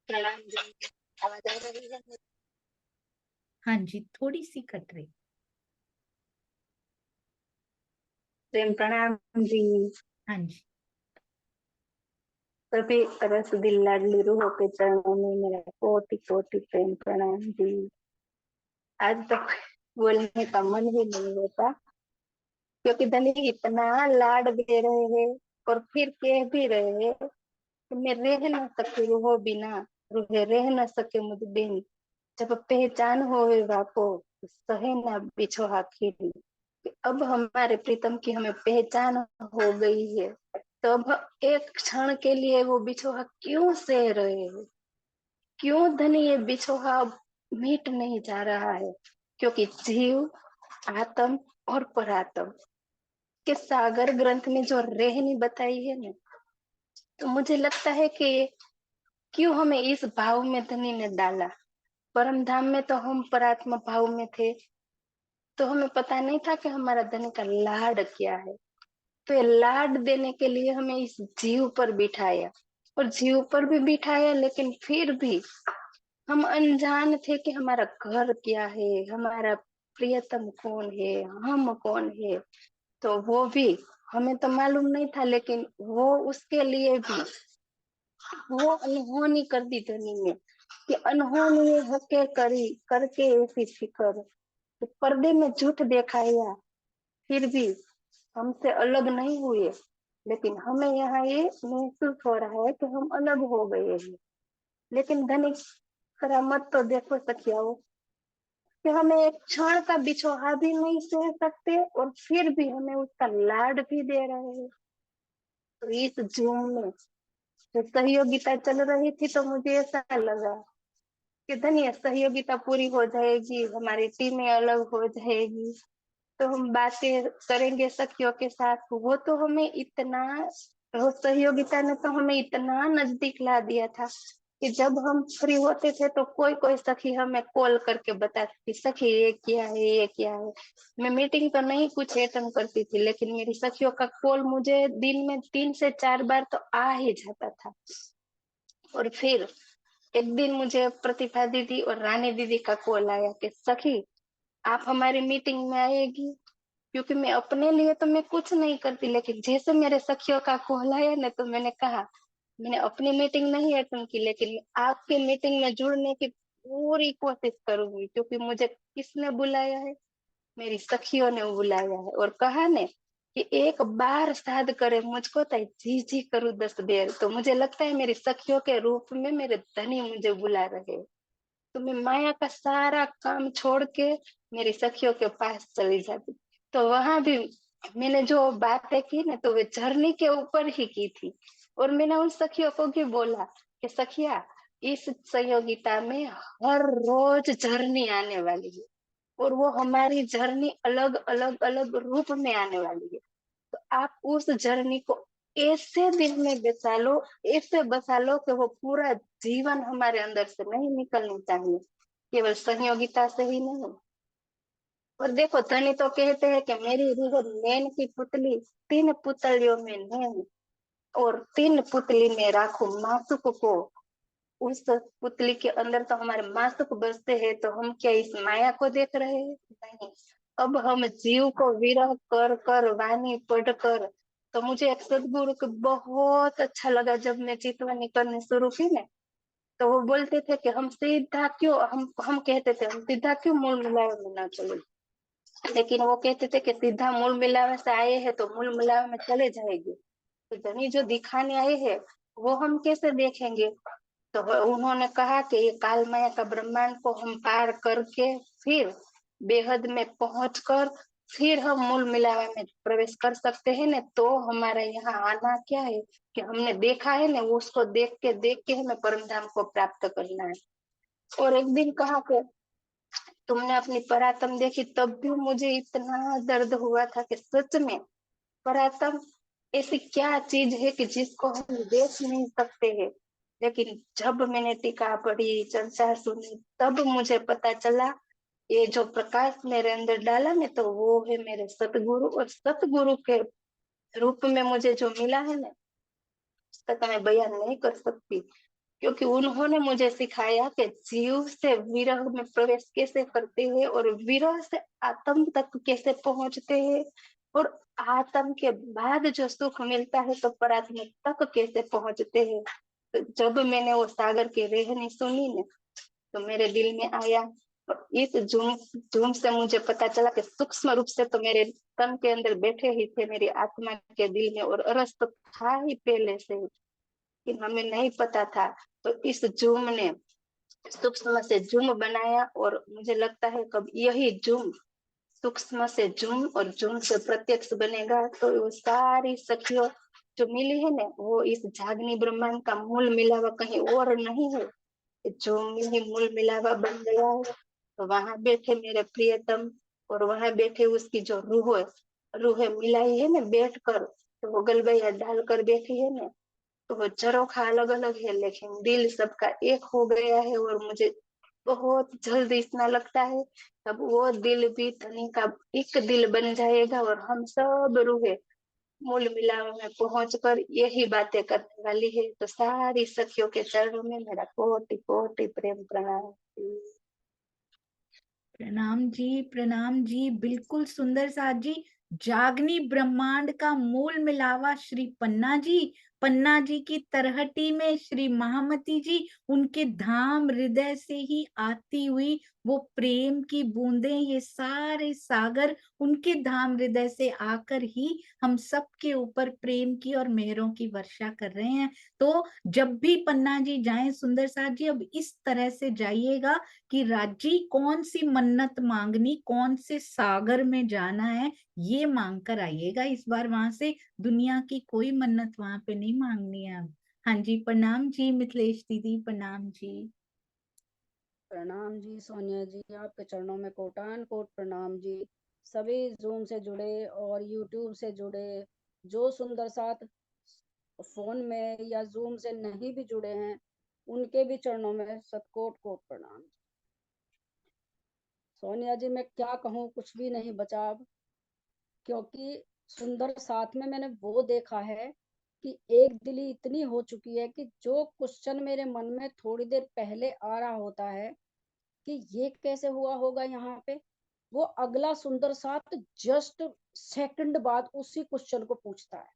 प्रणाम जी, आवाज आ रही है? हाँ जी, थोड़ी सी कट रही। प्रेम प्रणाम जी। हाँ जी। सभी रस दिल लाडली रूहों के चरणों में मेरा कोटि कोटि प्रेम प्रणाम जी। आज तक बोलने का मन भी नहीं होता, क्योंकि धनी इतना लाड दे रहे हैं और फिर कह भी रहे हैं कि मैं रह न सके रूहो बिना, रूहे रह न सके मुझ बिन, जब पहचान होवे बापो सहे न बिछो आखिरी। अब हमारे प्रीतम की हमें पहचान हो गई है, तो अब एक क्षण के लिए वो बिछोहा क्यों सह रहे हैं? क्यों धनी ये बिछोहा मिट नहीं जा रहा है? क्योंकि जीव, आत्म और परात्म के सागर ग्रंथ में जो रहनी बताई है ना, तो मुझे लगता है कि क्यों हमें इस भाव में धनी ने डाला। परम धाम में तो हम परात्मा भाव में थे, तो हमें पता नहीं था कि हमारा धनी का लाड क्या है। तो ये लाड देने के लिए हमें इस जीव पर बिठाया, और जीव पर भी बिठाया, लेकिन फिर भी हम अनजान थे कि हमारा घर क्या है, हमारा प्रियतम कौन है, हम कौन है। तो वो भी हमें तो मालूम नहीं था, लेकिन वो उसके लिए भी वो अनहोनी कर दी धनी ने, कि अनहोनी हके करी करके ऐसी फिकर, तो पर्दे में झूठ दिखाया, फिर भी हमसे अलग नहीं हुए, लेकिन हमें यहाँ ये महसूस हो रहा है कि हम अलग हो गए हैं। लेकिन धनी करामत तो देखो सखियाओ, कि हमें एक क्षण का बिछोहा भी नहीं सह सकते और फिर भी हमें उसका लाड भी दे रहे हैं। तो इस जूम में जो सहयोगिता चल रही थी तो मुझे ऐसा लगा कि धन्य सहयोगिता पूरी हो जाएगी, हमारी टीमें अलग हो जाएगी, तो हम बातें करेंगे सखियों के साथ। वो तो हमें इतना, वो सहयोगिता ने तो हमें इतना नजदीक ला दिया था कि जब हम फ्री होते थे तो कोई कोई सखी हमें कॉल करके बताती, सखी ये क्या है, ये क्या है। मैं मीटिंग तो नहीं कुछ अटेंड करती थी, लेकिन मेरी सखियों का कॉल मुझे दिन में 3 से 4 बार तो आ ही जाता था। और फिर एक दिन मुझे प्रतिभा दीदी और रानी दीदी का कॉल आया कि सखी आप हमारी मीटिंग में आएगी। क्योंकि मैं अपने लिए तो मैं कुछ नहीं करती, लेकिन जैसे मेरे सखियों का कॉल आया ना तो मैंने कहा मैंने अपनी मीटिंग नहीं अटेंड की, लेकिन आपकी मीटिंग में जुड़ने की पूरी कोशिश करूंगी। क्योंकि मुझे किसने बुलाया है, मेरी सखियों ने बुलाया है और कहा ने कि एक बार साध करे मुझको तो जी जी करूँ 10 देर। तो मुझे लगता है मेरी सखियों के रूप में मेरे धनी मुझे बुला रहे। तो मैं माया का सारा काम छोड़ के मेरी सखियों के पास चली जाती। तो वहां भी मैंने जो बातें की ना तो वे झरने के ऊपर ही की थी। और मैंने उन सखियों को भी बोला कि सखिया इस सहयोगिता में हर रोज झरनी आने वाली है और वो हमारी झरनी अलग अलग अलग रूप में आने वाली है। तो आप उस जर्नी को ऐसे दिल में बसा लो, ऐसे बसा लो कि वो पूरा जीवन हमारे अंदर से नहीं निकलनी चाहिए, केवल सहयोगिता से ही नहीं। और देखो धनी तो कहते हैं कि मेरी रूह नैन की पुतली 3 पुतलियों में नैन और 3 पुतली में राखू मासुक को। उस पुतली के अंदर तो हमारे मासुक बसते हैं, तो हम क्या इस माया को देख रहे हैं? नहीं। अब हम जीव को विरह कर कर वाणी पढ़ कर, तो मुझे एक सदगुरु को बहुत अच्छा लगा जब मैं चितवानी करनी शुरू की ना, तो वो बोलते थे कि हम सीधा क्यों, हम कहते थे हम सीधा क्यों मूल मिलावे में ना चले, लेकिन वो कहते थे कि सीधा मूल मिलावे से आए हैं तो मूल मिलावे में चले जाएंगे, तो धनी जो दिखाने आए हैं वो हम कैसे देखेंगे। तो उन्होंने कहा कि ये काल माया का ब्रह्मांड को हम पार करके फिर बेहद में पहुंचकर फिर हम मूल मिलावा में प्रवेश कर सकते हैं ना। तो हमारा यहाँ आना क्या है कि हमने देखा है ना, उसको देख के हमें परम धाम को प्राप्त करना है। और एक दिन कहा कि तुमने अपनी परातम देखी, तब भी मुझे इतना दर्द हुआ था कि सच में परातम ऐसी क्या चीज है कि जिसको हम देख नहीं सकते हैं। लेकिन जब मैंने टीका पढ़ी, चर्चा सुनी, तब मुझे पता चला ये जो प्रकाश मेरे अंदर डाला ना तो वो है मेरे सतगुरु। और सतगुरु के रूप में मुझे जो मिला है ना उसका तो मैं बयान नहीं कर सकती, क्योंकि उन्होंने मुझे सिखाया कि जीव से विरह में प्रवेश कैसे करते हैं और विरह से आत्म तक कैसे पहुंचते हैं और आत्म के बाद जो सुख मिलता है तो परात्मा तक कैसे पहुंचते हैं। तो जब मैंने वो सागर की रेहनी सुनी ना तो मेरे दिल में आया। और इस झूम से मुझे पता चला कि सूक्ष्म रूप से तो मेरे तन के अंदर बैठे ही थे, मेरी आत्मा के दिल में, और रस तो था ही पहले से, कि हमें नहीं पता था। तो इस जूम ने सूक्ष्म से जूम बनाया और मुझे लगता है कब यही जूम सूक्ष्म से जूम और जूम से प्रत्यक्ष बनेगा तो वो सारी सखियों जो मिली है ना वो इस जागनी ब्रह्मांड का मूल मिलावा कहीं और नहीं है, जूम में ही मूल मिलावा बन गया है। तो वहां बैठे मेरे प्रियतम और वहां बैठे उसकी जो रूह मिलाई है ना बैठ कर, तो वो गलबैया डालकर बैठी है ना, तो वो झरोखा अलग अलग है लेकिन दिल सबका एक हो गया है। और मुझे बहुत जल्द इतना लगता है तब वो दिल भी धनी का एक दिल बन जाएगा और हम सब रूहे मूल मिलाव में पहुंचकर यही बातें करने वाली है। तो सारी सखियों के चरणों में मेरा कोटि कोटि प्रेम प्रणाम। प्रणाम जी, बिल्कुल सुंदर साथ जी। जागनी ब्रह्मांड का मूल मिलावा श्री पन्ना जी पन्ना जी की तरहटी में श्री महामती जी, उनके धाम हृदय से ही आती हुई वो प्रेम की बूंदें, ये सारे सागर उनके धाम हृदय से आकर ही हम सबके ऊपर प्रेम की और मेहरों की वर्षा कर रहे हैं। तो जब भी पन्ना जी जाएं, सुंदर साथ जी अब इस तरह से जाइएगा कि राजी कौन सी मन्नत मांगनी, कौन से सागर में जाना है, ये मांग कर आइएगा इस बार वहां से। दुनिया की कोई मन्नत वहां पे नहीं मांगनी है अब। हाँ जी, प्रणाम जी मिथिलेश दीदी, प्रणाम जी। प्रणाम जी सोनिया जी, आपके चरणों में कोटान कोट प्रणाम जी। सभी जूम से जुड़े और यूट्यूब से जुड़े, जो सुंदर साथ फोन में या जूम से नहीं भी जुड़े हैं, उनके भी चरणों में सतकोट कोट प्रणाम। सोनिया जी मैं क्या कहूँ, कुछ भी नहीं बचा अब, क्योंकि सुंदर साथ में मैंने वो देखा है कि एक दिली इतनी हो चुकी है कि जो क्वेश्चन मेरे मन में थोड़ी देर पहले आ रहा होता है कि ये कैसे हुआ होगा यहाँ पे, वो अगला सुंदर साथ जस्ट सेकंड बाद उसी क्वेश्चन को पूछता है।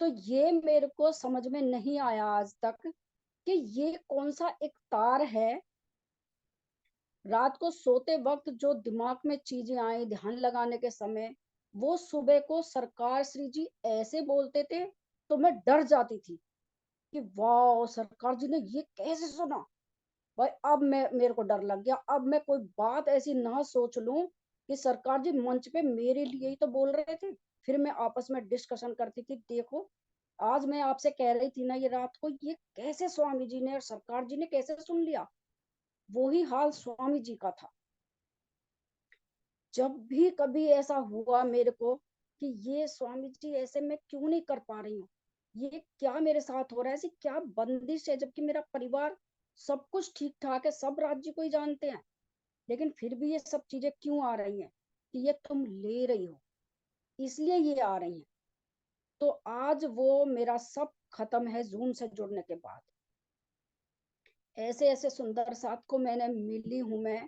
तो ये मेरे को समझ में नहीं आया आज तक कि ये कौन सा एक तार है। रात को सोते वक्त जो दिमाग में चीजें आई ध्यान लगाने के समय, वो सुबह को सरकार श्री जी ऐसे बोलते थे तो मैं डर जाती थी कि वाह सरकार जी ने ये कैसे सुना। भाई अब मेरे को डर लग गया, अब मैं कोई बात ऐसी ना सोच लूं कि सरकार जी मंच पे मेरे लिए ही तो बोल रहे थे। फिर मैं आपस में डिस्कशन करती थी, देखो आज मैं आपसे कह रही थी ना ये रात को, ये कैसे स्वामी जी ने और सरकार जी ने कैसे सुन लिया। वही हाल स्वामी जी का था। जब भी कभी ऐसा हुआ मेरे को कि ये स्वामी जी ऐसे मैं क्यों नहीं कर पा रही हूँ, ये क्या मेरे साथ हो रहा है, ऐसी क्या बंदिश है, जबकि मेरा परिवार सब कुछ ठीक ठाक है, सब राज्य को ही जानते हैं, लेकिन फिर भी ये सब चीजें क्यों आ रही हैं कि ये तुम ले रही हो, इसलिए ये आ रही हैं। तो आज वो मेरा सब खत्म है जूम से जुड़ने के बाद। ऐसे ऐसे सुंदर साथ को मैंने मिली हूं मैं,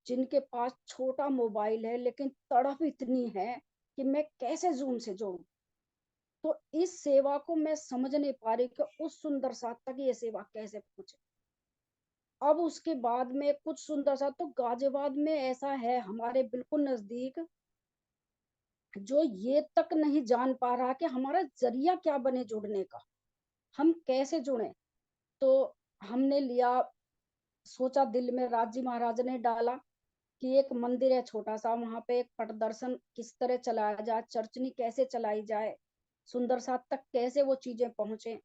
जिनके पास छोटा मोबाइल है लेकिन तड़प इतनी है कि मैं कैसे जूम से जोड़ूं। तो इस सेवा को मैं समझ नहीं पा रही कि उस सुंदर साथ तक ये सेवा कैसे पहुंचे। अब उसके बाद में कुछ सुंदर साथ तो गाजियाबाद में ऐसा है हमारे बिल्कुल नजदीक, जो ये तक नहीं जान पा रहा कि हमारा जरिया क्या बने जुड़ने का, हम कैसे जुड़े। तो हमने लिया, सोचा दिल में, राज जी महाराज ने डाला कि एक मंदिर है छोटा सा, वहां पे एक पट दर्शन किस तरह चलाया जाए, चर्चनी कैसे चलाई जाए, सुंदर साथ तक कैसे वो चीजें पहुंचे।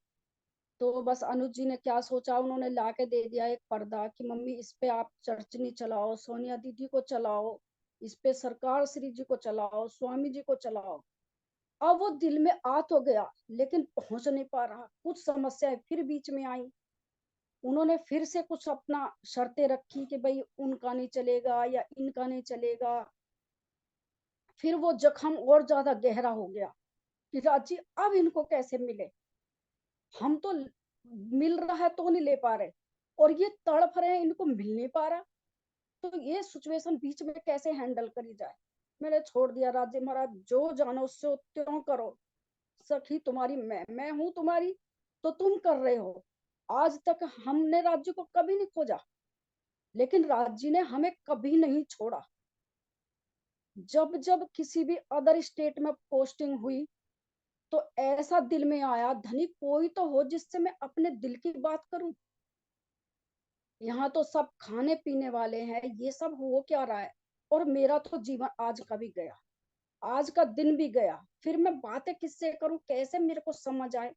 तो बस अनुज जी ने क्या सोचा, उन्होंने ला के दे दिया एक पर्दा कि मम्मी इस पे आप चर्चनी चलाओ, सोनिया दीदी को चलाओ, इस पे सरकार श्री जी को चलाओ, स्वामी जी को चलाओ। अब वो दिल में आ तो गया लेकिन पहुंच नहीं पा रहा, कुछ समस्याएं फिर बीच में आई। उन्होंने फिर से कुछ अपना शर्तें रखी कि भाई उनका नहीं चलेगा या इनका नहीं चलेगा। फिर वो जख्म और ज्यादा गहरा हो गया कि राजी अब इनको कैसे मिले, हम तो मिल रहा है तो नहीं ले पा रहे, और ये तड़प रहे हैं इनको मिल नहीं पा रहा। तो ये सिचुएशन बीच में कैसे हैंडल करी जाए। मैंने छोड़ दिया, राज्य महाराज जो जानो उससे त्यों करो, सखी तुम्हारी मैं हूं तुम्हारी, तो तुम कर रहे हो। आज तक हमने राज्य को कभी नहीं खोजा, लेकिन राज्य ने हमें कभी नहीं छोड़ा। जब जब किसी भी अदर स्टेट में पोस्टिंग हुई तो ऐसा दिल में आया, धनी कोई तो हो जिससे मैं अपने दिल की बात करूं। यहाँ तो सब खाने पीने वाले हैं, ये सब हो क्या रहा है, और मेरा तो जीवन आज का भी गया, आज का दिन भी गया। फिर मैं बातें किससे करूं, कैसे मेरे को समझ आए।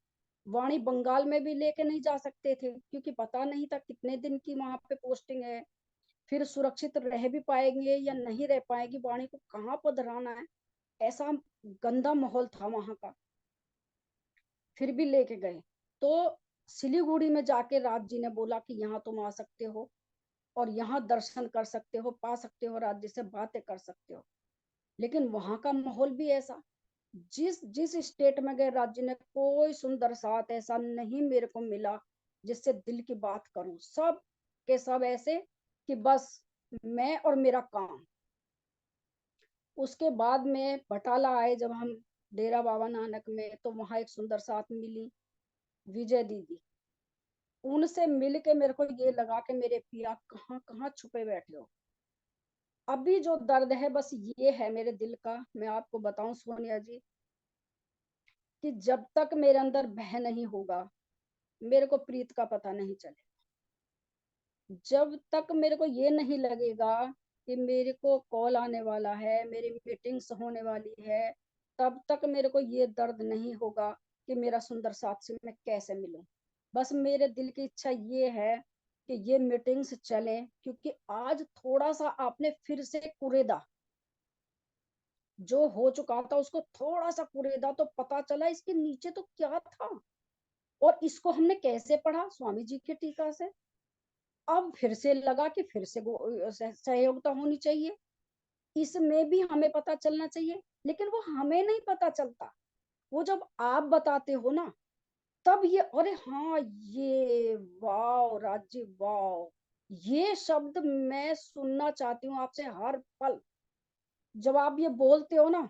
वाणी बंगाल में भी लेके नहीं जा सकते थे क्योंकि पता नहीं था कितने दिन की वहां पे पोस्टिंग है, फिर सुरक्षित रह भी पाएंगे या नहीं रह पाएगी, वाणी को कहाँ पधराना है, ऐसा गंदा माहौल था वहां का। फिर भी लेके गए। तो सिलीगुड़ी में जाके राज जी ने बोला कि यहाँ तुम आ सकते हो और यहाँ दर्शन कर सकते हो, पा सकते हो, राज्य से बातें कर सकते हो। लेकिन वहां का माहौल भी ऐसा, जिस जिस स्टेट में गए राज्य ने कोई सुंदर साथ ऐसा नहीं मेरे को मिला जिससे दिल की बात करूं। सब के सब ऐसे कि बस मैं और मेरा काम। उसके बाद में बटाला आए, जब हम डेरा बाबा नानक में, तो वहां एक सुंदर साथ मिली, विजय दीदी। उनसे मिल के मेरे को ये लगा कि मेरे पिया कहाँ कहाँ छुपे बैठे हो। अभी जो दर्द है बस ये है मेरे दिल का, मैं आपको बताऊं सोनिया जी, कि जब तक मेरे अंदर भय नहीं होगा मेरे को प्रीत का पता नहीं चलेगा। जब तक मेरे को ये नहीं लगेगा कि मेरे को कॉल आने वाला है, मेरी मीटिंग्स होने वाली है, तब तक मेरे को ये दर्द नहीं होगा कि मेरा सुंदर साथ से मैं कैसे मिलूं। बस मेरे दिल की इच्छा ये है कि ये मीटिंग्स चले, क्योंकि आज थोड़ा सा आपने फिर से कुरेदा, जो हो चुका था उसको थोड़ा सा कुरेदा, तो पता चला इसके नीचे तो क्या था। और इसको हमने कैसे पढ़ा? स्वामी जी की टीका से। अब फिर से लगा कि फिर से सहयोगिता होनी चाहिए, इसमें भी हमें पता चलना चाहिए, लेकिन वो हमें नहीं पता चलता। वो जब आप बताते हो ना, तब ये, अरे हाँ, ये वाह राज्य वाह, ये शब्द मैं सुनना चाहती हूँ आपसे हर पल। जब आप ये बोलते हो ना,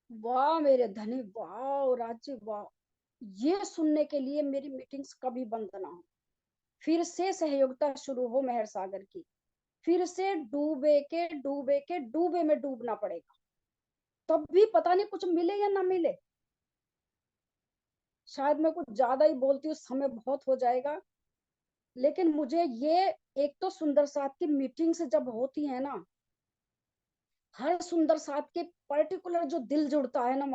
वाह मेरे धनी, वाह राज्य वाह, ये सुनने के लिए मेरी मीटिंग्स कभी बंद ना हो, फिर से सहयोगिता शुरू हो मेहर सागर की, फिर से डूबे के डूबे के डूबे में डूबना पड़ेगा, तब भी पता नहीं कुछ मिले या ना मिले। शायद मैं कुछ ज्यादा ही बोलती हूँ, समय बहुत हो जाएगा, लेकिन मुझे ये, एक तो सुंदर साथ की मीटिंग्स जब होती है ना, हर सुंदर साथ के पर्टिकुलर जो दिल जुड़ता है ना,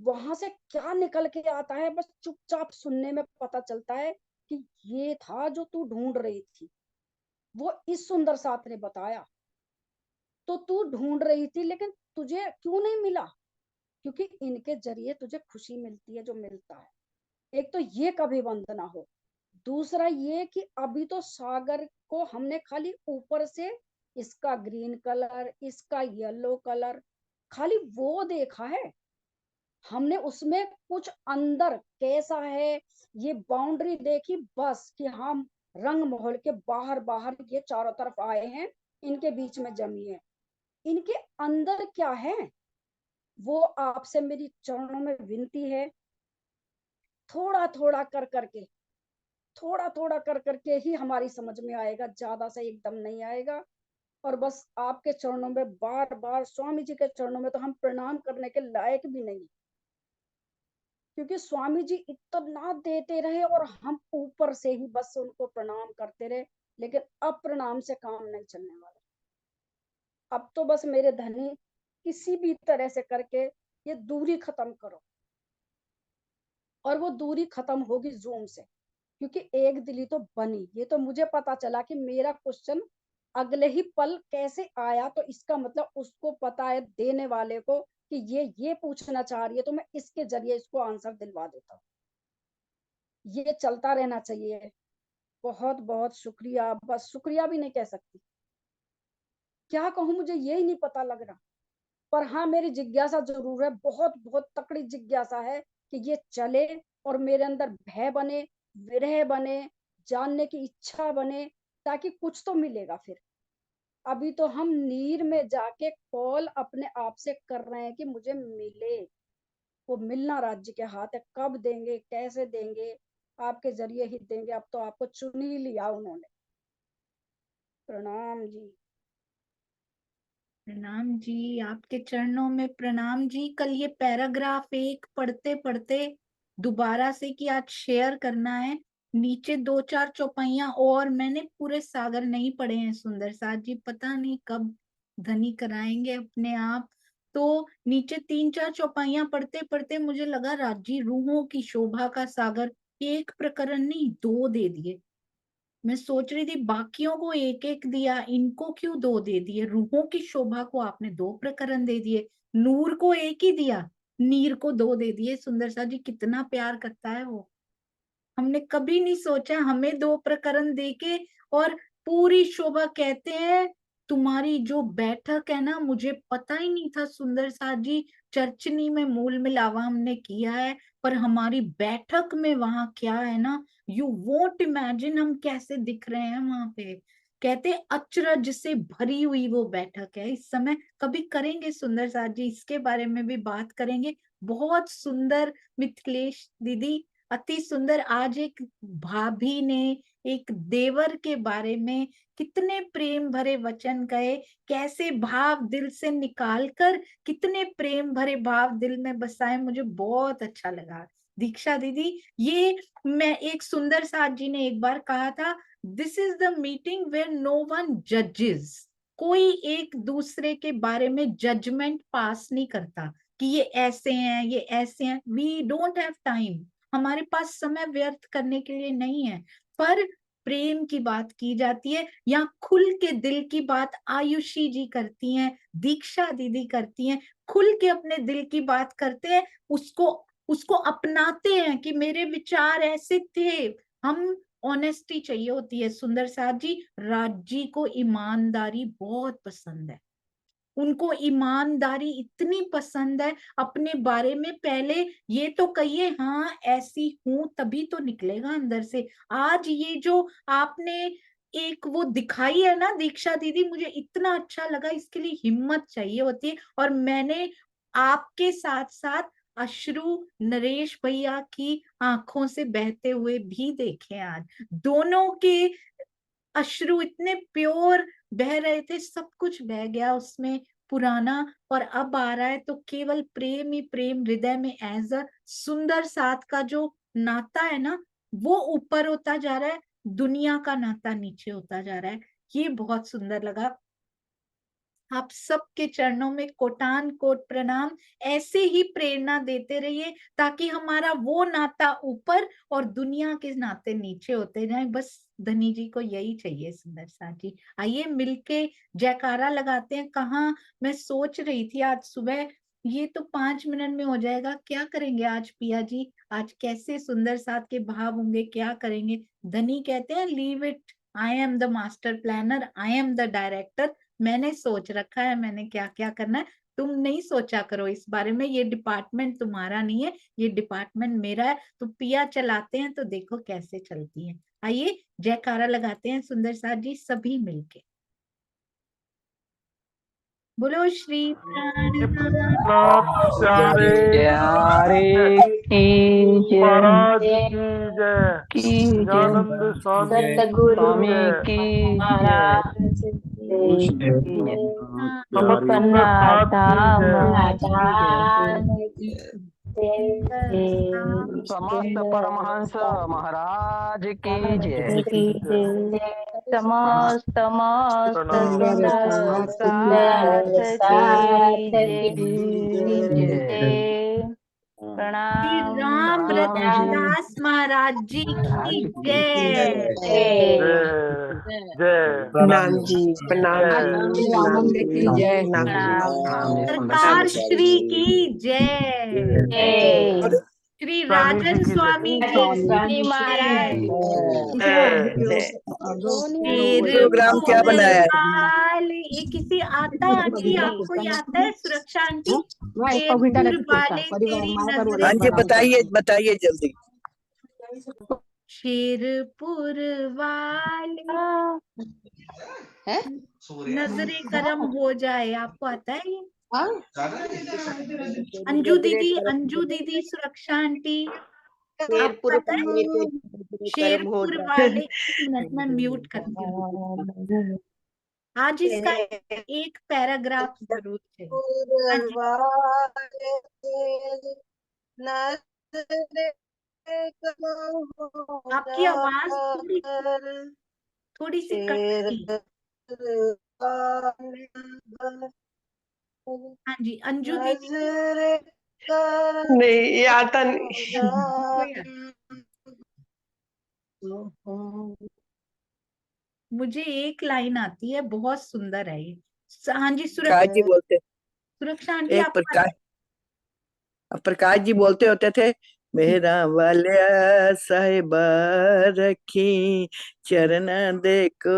वहां से क्या निकल के आता है, बस चुपचाप सुनने में पता चलता है कि ये था जो तू ढूंढ रही थी, वो इस सुंदर साथ ने बताया। तो तू ढूंढ रही थी लेकिन तुझे क्यों नहीं मिला? क्योंकि इनके जरिए तुझे खुशी मिलती है जो मिलता है। एक तो ये कभी बंद ना हो, दूसरा ये कि अभी तो सागर को हमने खाली ऊपर से इसका ग्रीन कलर, इसका येलो कलर, खाली वो देखा है हमने, उसमें कुछ अंदर कैसा है ये बाउंड्री देखी बस, कि हम रंग महल के बाहर बाहर ये चारों तरफ आए हैं, इनके बीच में जमी है, इनके अंदर क्या है वो आपसे मेरी चरणों में विनती है। थोड़ा थोड़ा कर करके, थोड़ा थोड़ा कर करके ही हमारी समझ में आएगा, ज्यादा से एकदम नहीं आएगा। और बस आपके चरणों में बार बार, स्वामी जी के चरणों में तो हम प्रणाम करने के लायक भी नहीं, क्योंकि स्वामी जी इतना देते रहे और हम ऊपर से ही बस उनको प्रणाम करते रहे, लेकिन अब प्रणाम से काम नहीं चलने वाला। अब तो बस मेरे धनी किसी भी तरह से करके ये दूरी खत्म करो, और वो दूरी खत्म होगी जूम से, क्योंकि एक दिली तो बनी। ये तो मुझे पता चला कि मेरा क्वेश्चन अगले ही पल कैसे आया, तो इसका मतलब उसको पता है देने वाले को कि ये पूछना चाह रही है, तो मैं इसके जरिए इसको आंसर दिलवा देता हूँ। ये चलता रहना चाहिए। बहुत बहुत शुक्रिया, बस शुक्रिया भी नहीं कह सकती, क्या कहूँ, मुझे यही नहीं पता लग रहा। पर हाँ, मेरी जिज्ञासा जरूर है, बहुत बहुत तकड़ी जिज्ञासा है कि ये चले और मेरे अंदर भय बने, विरह बने, जानने की इच्छा बने, ताकि कुछ तो मिलेगा फिर। अभी तो हम नीर में जाके कॉल अपने आप से कर रहे हैं कि मुझे मिले, वो मिलना राज्य के हाथ है, कब देंगे कैसे देंगे, आपके जरिए ही देंगे। अब तो आपको चुन ही लिया उन्होंने। प्रणाम जी। प्रणाम जी, आपके चरणों में प्रणाम जी। कल ये पैराग्राफ एक पढ़ते पढ़ते दोबारा से कि आज शेयर करना है, नीचे 2-4 चौपाइयां और मैंने पूरे सागर नहीं पढ़े हैं सुंदर साथ जी, पता नहीं कब धनी कराएंगे अपने आप। तो नीचे 3-4 चौपाइयां पढ़ते पढ़ते मुझे लगा राजी रूहों की शोभा का सागर, एक प्रकरण नहीं 2 दे दिए। मैं सोच रही थी बाकियों को एक एक दिया, इनको क्यों 2 दे दिए? रूहों की शोभा को आपने 2 प्रकरण दे दिए, नूर को एक ही दिया, नीर को 2 दे दिए। सुंदर सा जी कितना प्यार करता है वो, हमने कभी नहीं सोचा हमें 2 प्रकरण देके और पूरी शोभा। कहते हैं तुम्हारी जो बैठक है ना, मुझे पता ही नहीं था सुंदर साथ जी, चर्चनी में मूल मिलावा हमने किया है, पर हमारी बैठक में वहां क्या है ना, यू वोंट इमेजिन हम कैसे दिख रहे हैं वहां पे। कहते अचरज से भरी हुई वो बैठक है इस समय। कभी करेंगे सुंदर साथ जी, इसके बारे में भी बात करेंगे। बहुत सुंदर मिथिलेश दीदी, अति सुंदर। आज एक भाभी ने एक देवर के बारे में कितने प्रेम भरे वचन कहे, कैसे भाव दिल से निकाल कर कितने प्रेम भरे भाव दिल में बसाए, मुझे बहुत अच्छा लगा। दीक्षा दीदी, ये मैं एक सुंदर साथ जी ने एक बार कहा था, this is the meeting where no one जजेस। कोई एक दूसरे के बारे में जजमेंट पास नहीं करता कि ये ऐसे हैं ये ऐसे हैं। वी डोंट हैव टाइम, हमारे पास समय व्यर्थ करने के लिए नहीं है। पर प्रेम की बात की जाती है, या खुल के दिल की बात आयुषी जी करती हैं, दीक्षा दीदी करती हैं, खुल के अपने दिल की बात करते हैं, उसको उसको अपनाते हैं कि मेरे विचार ऐसे थे। हम ऑनेस्टी चाहिए होती है सुंदर साथ जी। राज जी को ईमानदारी बहुत पसंद है, उनको ईमानदारी इतनी पसंद है। अपने बारे में पहले ये तो कहिए हाँ ऐसी हूं, तभी तो निकलेगा अंदर से। आज ये जो आपने एक वो दिखाई है ना दीक्षा दीदी, मुझे इतना अच्छा लगा। इसके लिए हिम्मत चाहिए होती है। और मैंने आपके साथ साथ अश्रु नरेश भैया की आंखों से बहते हुए भी देखे आज। दोनों के अश्रु इतने प्योर बह रहे थे, सब कुछ बह गया उसमें पुराना, और अब आ रहा है तो केवल प्रेम ही प्रेम हृदय में। एज अ सुंदर साथ का जो नाता है ना, वो ऊपर होता जा रहा है, दुनिया का नाता नीचे होता जा रहा है। ये बहुत सुंदर लगा। आप सबके चरणों में कोटान कोट प्रणाम। ऐसे ही प्रेरणा देते रहिए ताकि हमारा वो नाता ऊपर और दुनिया के नाते नीचे होते जाए। बस धनी जी को यही चाहिए सुंदर साथ जी। आइए मिलके जयकारा लगाते हैं। कहाँ मैं सोच रही थी आज सुबह, ये तो 5 मिनट में हो जाएगा, क्या करेंगे आज पिया जी? आज कैसे सुंदर साथ के भाव होंगे, क्या करेंगे? धनी कहते हैं leave it, I am the master planner, I am the director. मैंने सोच रखा है मैंने क्या क्या करना है, तुम नहीं सोचा करो इस बारे में। ये डिपार्टमेंट तुम्हारा नहीं है, ये डिपार्टमेंट मेरा है। तो पिया चलाते हैं तो देखो कैसे चलती है। आइए जयकारा लगाते हैं सुंदर साथ जी सभी मिलके। बोलो श्री प्यारे की जय, महाराज की जय, की जय, आनंद स्वामी स्वामी की की जय, जय, समस्त प्रसाद की जय, समस्त परमहंस महाराज की जय, समस्त सुंदर साथ की जय। श्री प्रणाम राम रतनदास महाराज जी की जय। प्रणाम जी, प्रणाम जी, प्रणाम जी, जय सरकार श्री की जय। श्री राजन स्वामी जी महाराज प्रोग्राम क्या बनाया है? ये किसी आता है आंटी, आपको ये आता है सुरक्षा आंटी? शेरपुर वाले तेरी नजरें, हाँ जी, बताइए बताइए जल्दी। शेरपुर वाले नजरें करम हो जाए, आपको आता है ये? अंजू दीदी सुरक्षा आंटी, आपको आता है? शेरपुर वाले, एक मिनट में म्यूट करती हूँ। आज इसका एक पैराग्राफ जरूर चाहिए। आपकी आवाज थोड़ी सी कट। हाँ जी अंजू दीदी, नहीं ये आता नहीं। मुझे एक लाइन आती है, बहुत सुंदर है ये। हाँ जी प्रकाश जी बोलते, सुरक्षा आंटी एक आपको आता है? प्रकाश जी बोलते होते थे, मेरा वालिया साहिबा रखी चरण देखो,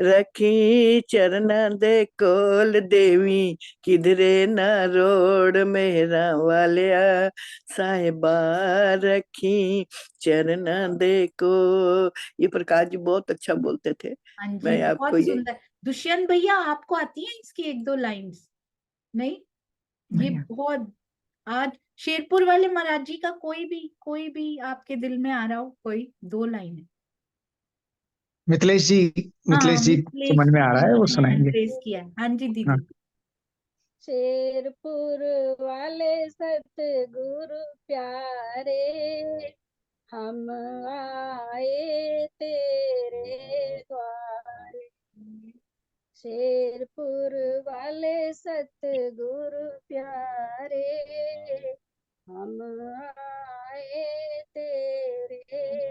रखी चरण देखोल देवी किधरे ना रोड। मेरा वालिया साहिबा रखी चरण देखो। ये प्रकाश जी बहुत अच्छा बोलते थे। हाँ जी, मैं आपको बहुत ये सुंदर। दुष्यंत भैया, आपको आती है इसकी एक दो लाइंस? नहीं, ये नहीं। बहुत। आज शेरपुर वाले महाराज जी का कोई भी आपके दिल में आ रहा हो, कोई दो लाइन है। मिथिलेश जी, हाँ, मिथिलेश जी के मिथिलेश मन में आ रहा है, वो जी ने सुनाएंगे। प्रेस किया है। हाँ जी हाँ। दीदी। शेरपुर वाले सतगुरु प्यारे, हम आए तेरे द्वारे। शेरपुर वाले सतगुरु प्यारे, हम आए तेरे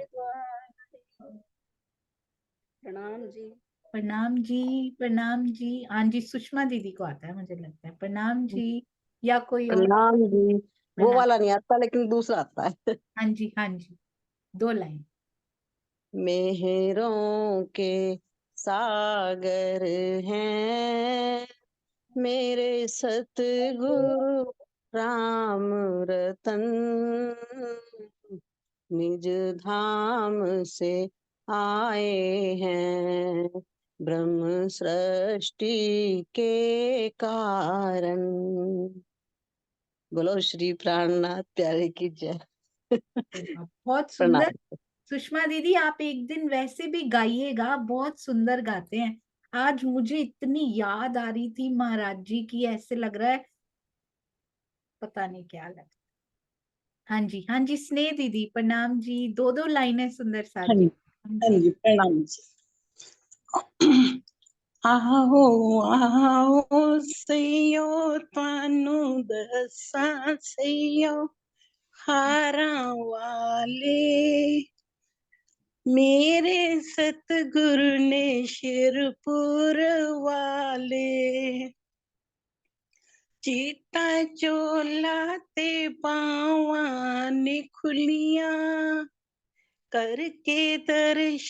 द्वारे। प्रणाम जी। प्रणाम जी, प्रणाम जी। हाँ जी, सुषमा दीदी को आता है मुझे लगता है। प्रणाम जी, या कोई और? प्रणाम जी। वो प्रणाम। वाला नहीं आता लेकिन दूसरा आता है। हाँ जी, हाँ जी, दो लाइन। मेहरों के सागर हैं मेरे सतगुरु राम रतन, निज धाम से आए हैं ब्रह्म सृष्टि के कारण। बोलो श्री प्राणनाथ प्यारे की जय। बहुत प्रणाम। सुंदर। सुषमा दीदी, आप एक दिन वैसे भी गाइएगा, बहुत सुंदर गाते हैं। आज मुझे इतनी याद आ रही थी महाराज जी की, ऐसे लग रहा है पता नहीं क्या लग। हाँ जी, हाँ जी, स्नेह दीदी प्रणाम जी। दो दो लाइनें सुंदर साथ हाँ जी। जी, हाँ हाँ जी। जी, प्रणाम जी। आओ आओ सैयो तानू दसा सैयो हारा वाले, मेरे सतगुरु ने शिरपुर वाले। चीता चोला ते पावा ने खुलिया, करके दर्श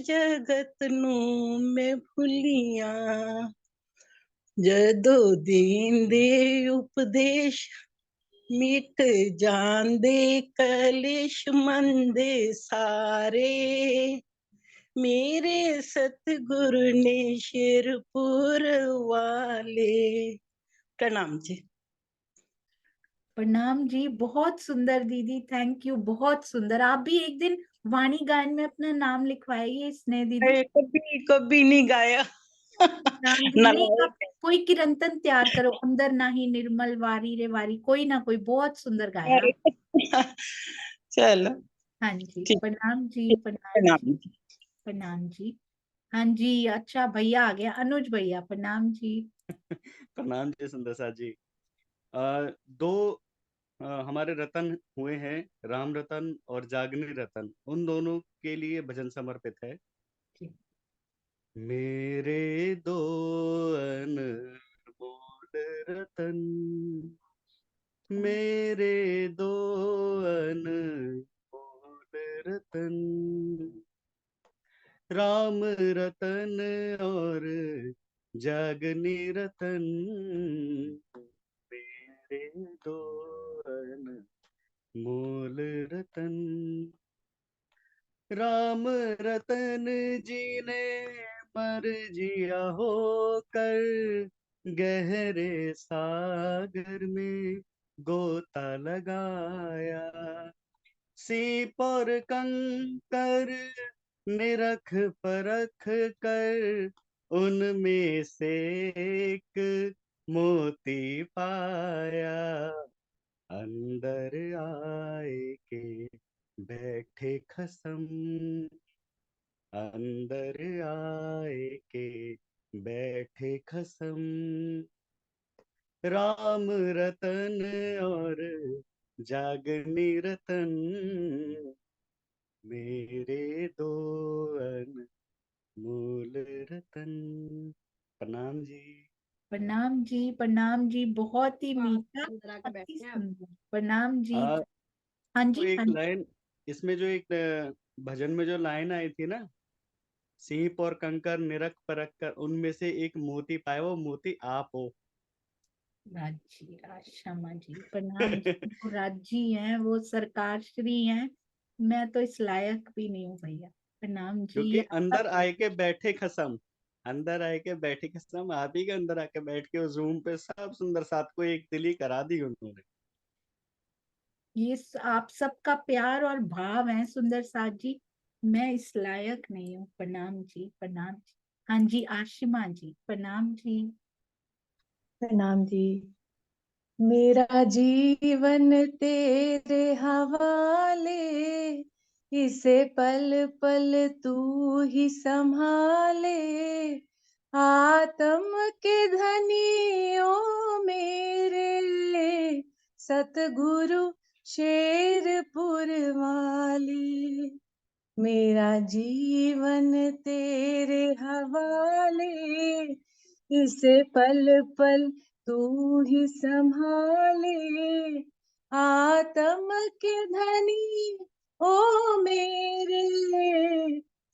जगत नू मैं भुलिया। जदो दीन दे उपदेश मिट जांदे कलेश मंदे सारे, मेरे सतगुरु ने शिरपुर वाले। प्रणाम जी। प्रणाम जी, बहुत सुंदर दीदी, थैंक यू, बहुत सुंदर। आप भी एक दिन वाणी गायन में अपना नाम लिखवाइए स्नेह दीदी। अरे कभी कभी नहीं गाया। प्रणाम जी। ना नहीं, आप कोई कीर्तन तैयार करो, अंदर ना ही निर्मल वारी रे वारी, कोई ना कोई, बहुत सुंदर गाया। चलो हाँ जी, ठीक। प्रणाम जी, प्रणाम जी, प्रणाम जी। प्रणाम जी। हाँ जी, अच्छा भैया आ गया, अनुज भैया प्रणाम जी। प्रणाम जी सुंदर साथ जी। दो हमारे रतन हुए हैं, राम रतन और जागनी रतन, उन दोनों के लिए भजन समर्पित है। मेरे दो अनमोल रतन, मेरे दो अनमोल रतन, राम रतन और जागनी रतन, मेरे दो अनमोल रतन। राम रतन जी ने मर जिया होकर गहरे सागर में गोता लगाया, सीप और कंकर निरख परख कर उनमें से एक मोती पाया, अंदर आए के बैठे खसम, अंदर आए के बैठे खसम, राम रतन और जागनी रतन, मेरे दो अनमोल रतन। प्रणाम जी। प्रणाम जी, प्रणाम जी, बहुत ही मीठा, अंदर आके अति बैठते हैं आप। सुंदर। प्रणाम जी। हाँ तो जी, एक हाँ जी। लाइन इसमें जो एक भजन में जो लाइन आई थी ना, सीप और कंकर निरख परख कर उनमें से एक मोती पाए, वो मोती आप हो। राज जी, राज शर्मा जी, प्रणाम जी। वो राज जी हैं, वो सरकार श्री हैं, मैं तो इस लायक भी नहीं हूँ भैया। प्रणाम जी, क्योंकि ये आपका अंदर आए के बैठे खसम, अंदर आए के बैठे खसम, आप ही के अंदर आके बैठ के उस रूम पे सब सुंदर साथ को एक दिली करा दी उन्होंने। ये आप सबका प्यार और भाव है सुंदर साथ जी, मैं इस लायक नहीं हूँ। प्रणाम जी, प्रणाम जी। हाँ जी, आशिमा जी, प्रणाम जी। प्रणाम जी। मेरा जीवन तेरे हवाले, इसे पल पल तू ही संभाले। आत्म के धनियो मेरे, सतगुरु शेरपुर वाले। मेरा जीवन तेरे हवाले, इसे पल पल तू ही संभाले। आत्म के धनी ओ मेरे,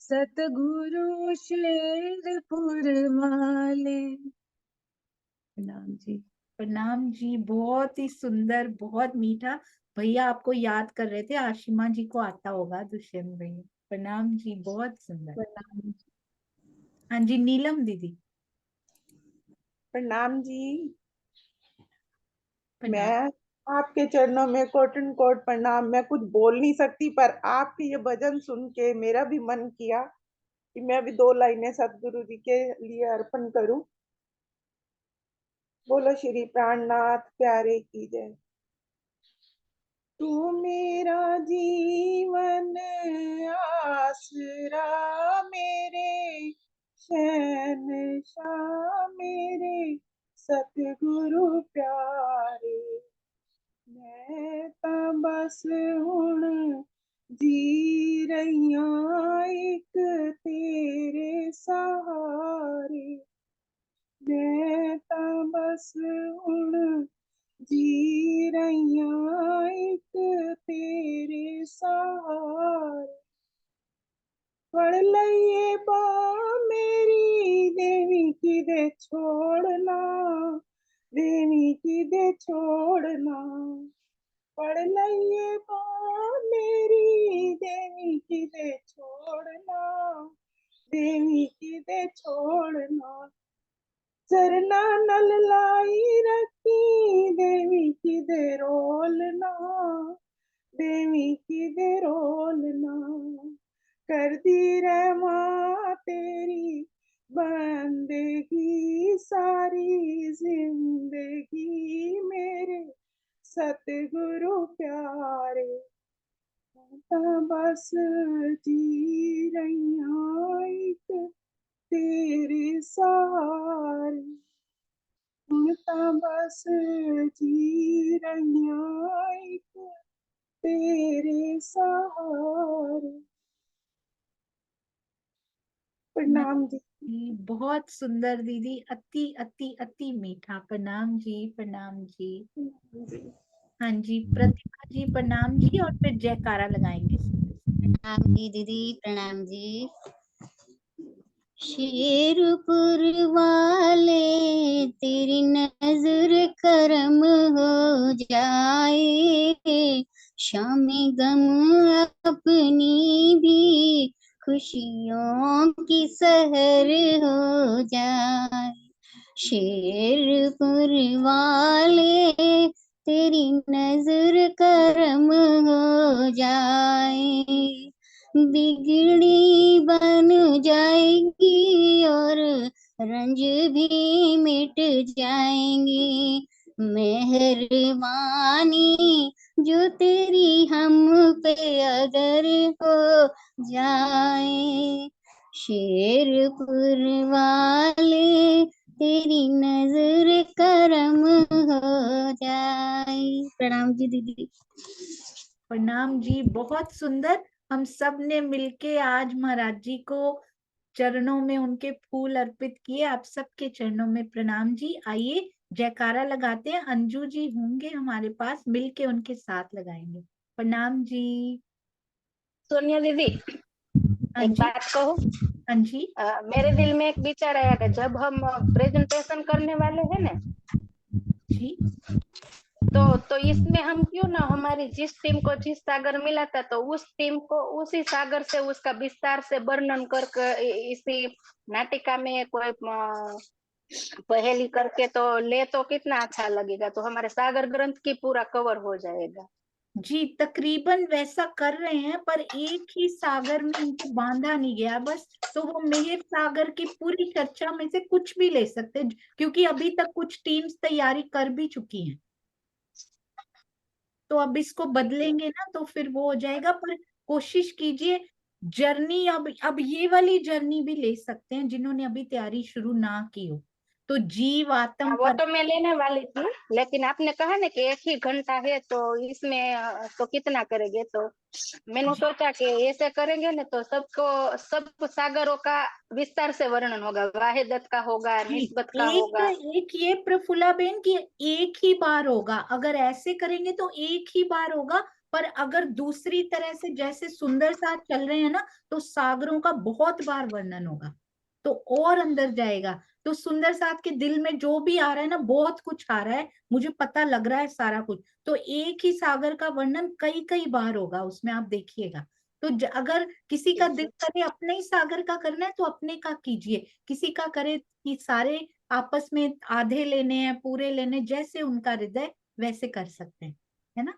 सतगुरु शेरपुर वाले। प्रणाम जी। प्रणाम जी, बहुत ही सुंदर, बहुत मीठा। भैया आपको याद कर रहे थे, आशिमा जी को आता होगा दुष्यंत भैया। प्रणाम जी, बहुत सुंदर। प्रणाम। हाँ जी, नीलम दीदी। प्रणाम जी। प्रणाम। मैं आपके चरणों में कोटन कोट प्रणाम। मैं कुछ बोल नहीं सकती, पर आपके ये भजन सुन के मेरा भी मन किया कि मैं भी 2 लाइनें सतगुरु जी के लिए अर्पण करूं। बोलो श्री प्राणनाथ प्यारे की जय। तू मेरा जीवन आसरा, मेरे शहंशाह मेरे सतगुरु प्यारे। मैं तां बस हुण जी रहियां एक तेरे सहारे। मैं तां बस हुण जी रहियां एक तेरे सहारे। फड़ लइए बांह मेरी देवी किदे छोड़ना, देवी किदे छोड़ना। फड़ लइए बांह मेरी देवी किदे छोड़ना, देवी किदे छोड़ना। चरना नल लाई रखी देवी किदे रोलना, देवी किदे रोलना। कर दी रे मां तेरी बंदगी, सारी जिंदगी मेरे सतगुरु प्यारे। तां बस जी रहियां एक तेरे सहारे। हुण तां बस जी रहियां एक तेरे सहारे। प्रणाम जी। जी, बहुत सुंदर दीदी, अति अति अति मीठा। प्रणाम जी, प्रणाम जी। हाँ जी, प्रतिभा जी, प्रणाम जी, और फिर जयकारा लगाएंगे। प्रणाम जी दीदी, प्रणाम जी। शेरपुर वाले तेरी नजर करम हो जाए, शामी गम अपनी भी खुशियों की सहर हो जाए। शेरपुर वाले तेरी नजर करम हो जाए, बिगड़ी बन जाएगी और रंज भी मिट जाएंगी। मेहरबानी जो तेरी हम पे अगर हो जाए, शेरपुर वाले तेरी नजर करम हो जाए। प्रणाम जी दीदी। प्रणाम जी, बहुत सुंदर। हम सब ने मिलके आज महाराज जी को चरणों में उनके फूल अर्पित किए। आप सबके चरणों में प्रणाम जी। आइए जयकारा लगाते हैं। अंजू जी होंगे हमारे पास, मिलके उनके साथ लगाएंगे। प्रणाम जी। सोनिया दीदी, हाँ एक जी। बात कहूँ? हाँ जी। मेरे दिल में एक विचार आया कि जब हम प्रेजेंटेशन करने वाले हैं ना जी, तो इसमें हम क्यों ना हमारी जिस टीम को जिस सागर मिला था तो उस टीम को उसी सागर से उसका विस्तार से वर्णन करके इसी नाटिका में कोई पहेली करके तो ले तो कितना अच्छा लगेगा, तो हमारे सागर ग्रंथ की पूरा कवर हो जाएगा। जी तकरीबन वैसा कर रहे हैं, पर एक ही सागर में इनको बांधा नहीं गया बस। तो वो मेहर सागर की पूरी चर्चा में से कुछ भी ले सकते हैं, क्योंकि अभी तक कुछ टीम्स तैयारी कर भी चुकी हैं। तो अब इसको बदलेंगे ना तो फिर वो हो जाएगा। पर कोशिश कीजिए जर्नी, अब ये वाली जर्नी भी ले सकते हैं जिन्होंने अभी तैयारी शुरू ना की हो। तो जीव आत्म वो तो मैं लेने वाली थी, लेकिन आपने कहा ना कि 1 ही घंटा है तो इसमें तो कितना करेंगे, तो मैंने सोचा कि ऐसे करेंगे ना तो सब सागरों का विस्तार से वर्णन होगा, वाहिदत का होगा, निस्बत का होगा। एक ये प्रफुल्ला बेन की एक ही बार होगा, अगर ऐसे करेंगे तो एक ही बार होगा। पर अगर दूसरी तरह से जैसे सुंदर साथ चल रहे हैं ना, तो सागरों का बहुत बार वर्णन होगा, तो और अंदर जाएगा। तो सुंदर साथ के दिल में जो भी आ रहा है ना, बहुत कुछ आ रहा है, मुझे पता लग रहा है सारा कुछ। तो एक ही सागर का वर्णन कई कई बार होगा उसमें, आप देखिएगा। तो अगर किसी का दिल करे अपने ही सागर का करना है तो अपने का कीजिए, किसी का करे कि सारे आपस में आधे लेने हैं पूरे लेने, जैसे उनका हृदय वैसे कर सकते हैं, है ना।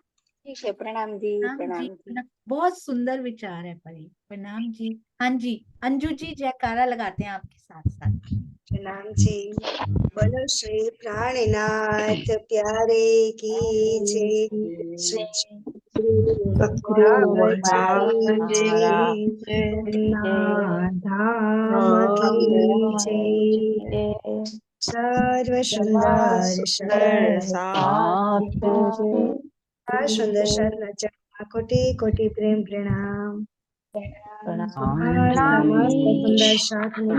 ठीक है, प्रणाम जी। प्रणाम जी। प्रणाम। बहुत सुंदर विचार है परी, प्रणाम जी। हाँ जी, अंजू जी जयकारा लगाते हैं आपके साथ साथ। प्रणाम जी। बोलो श्री प्राणनाथ प्यारे की जय, श्री धाम की जय, सर्व सुंदर सुंदर शरण कोटि कोटि प्रेम प्रणाम। समस्त सुंदर साथ में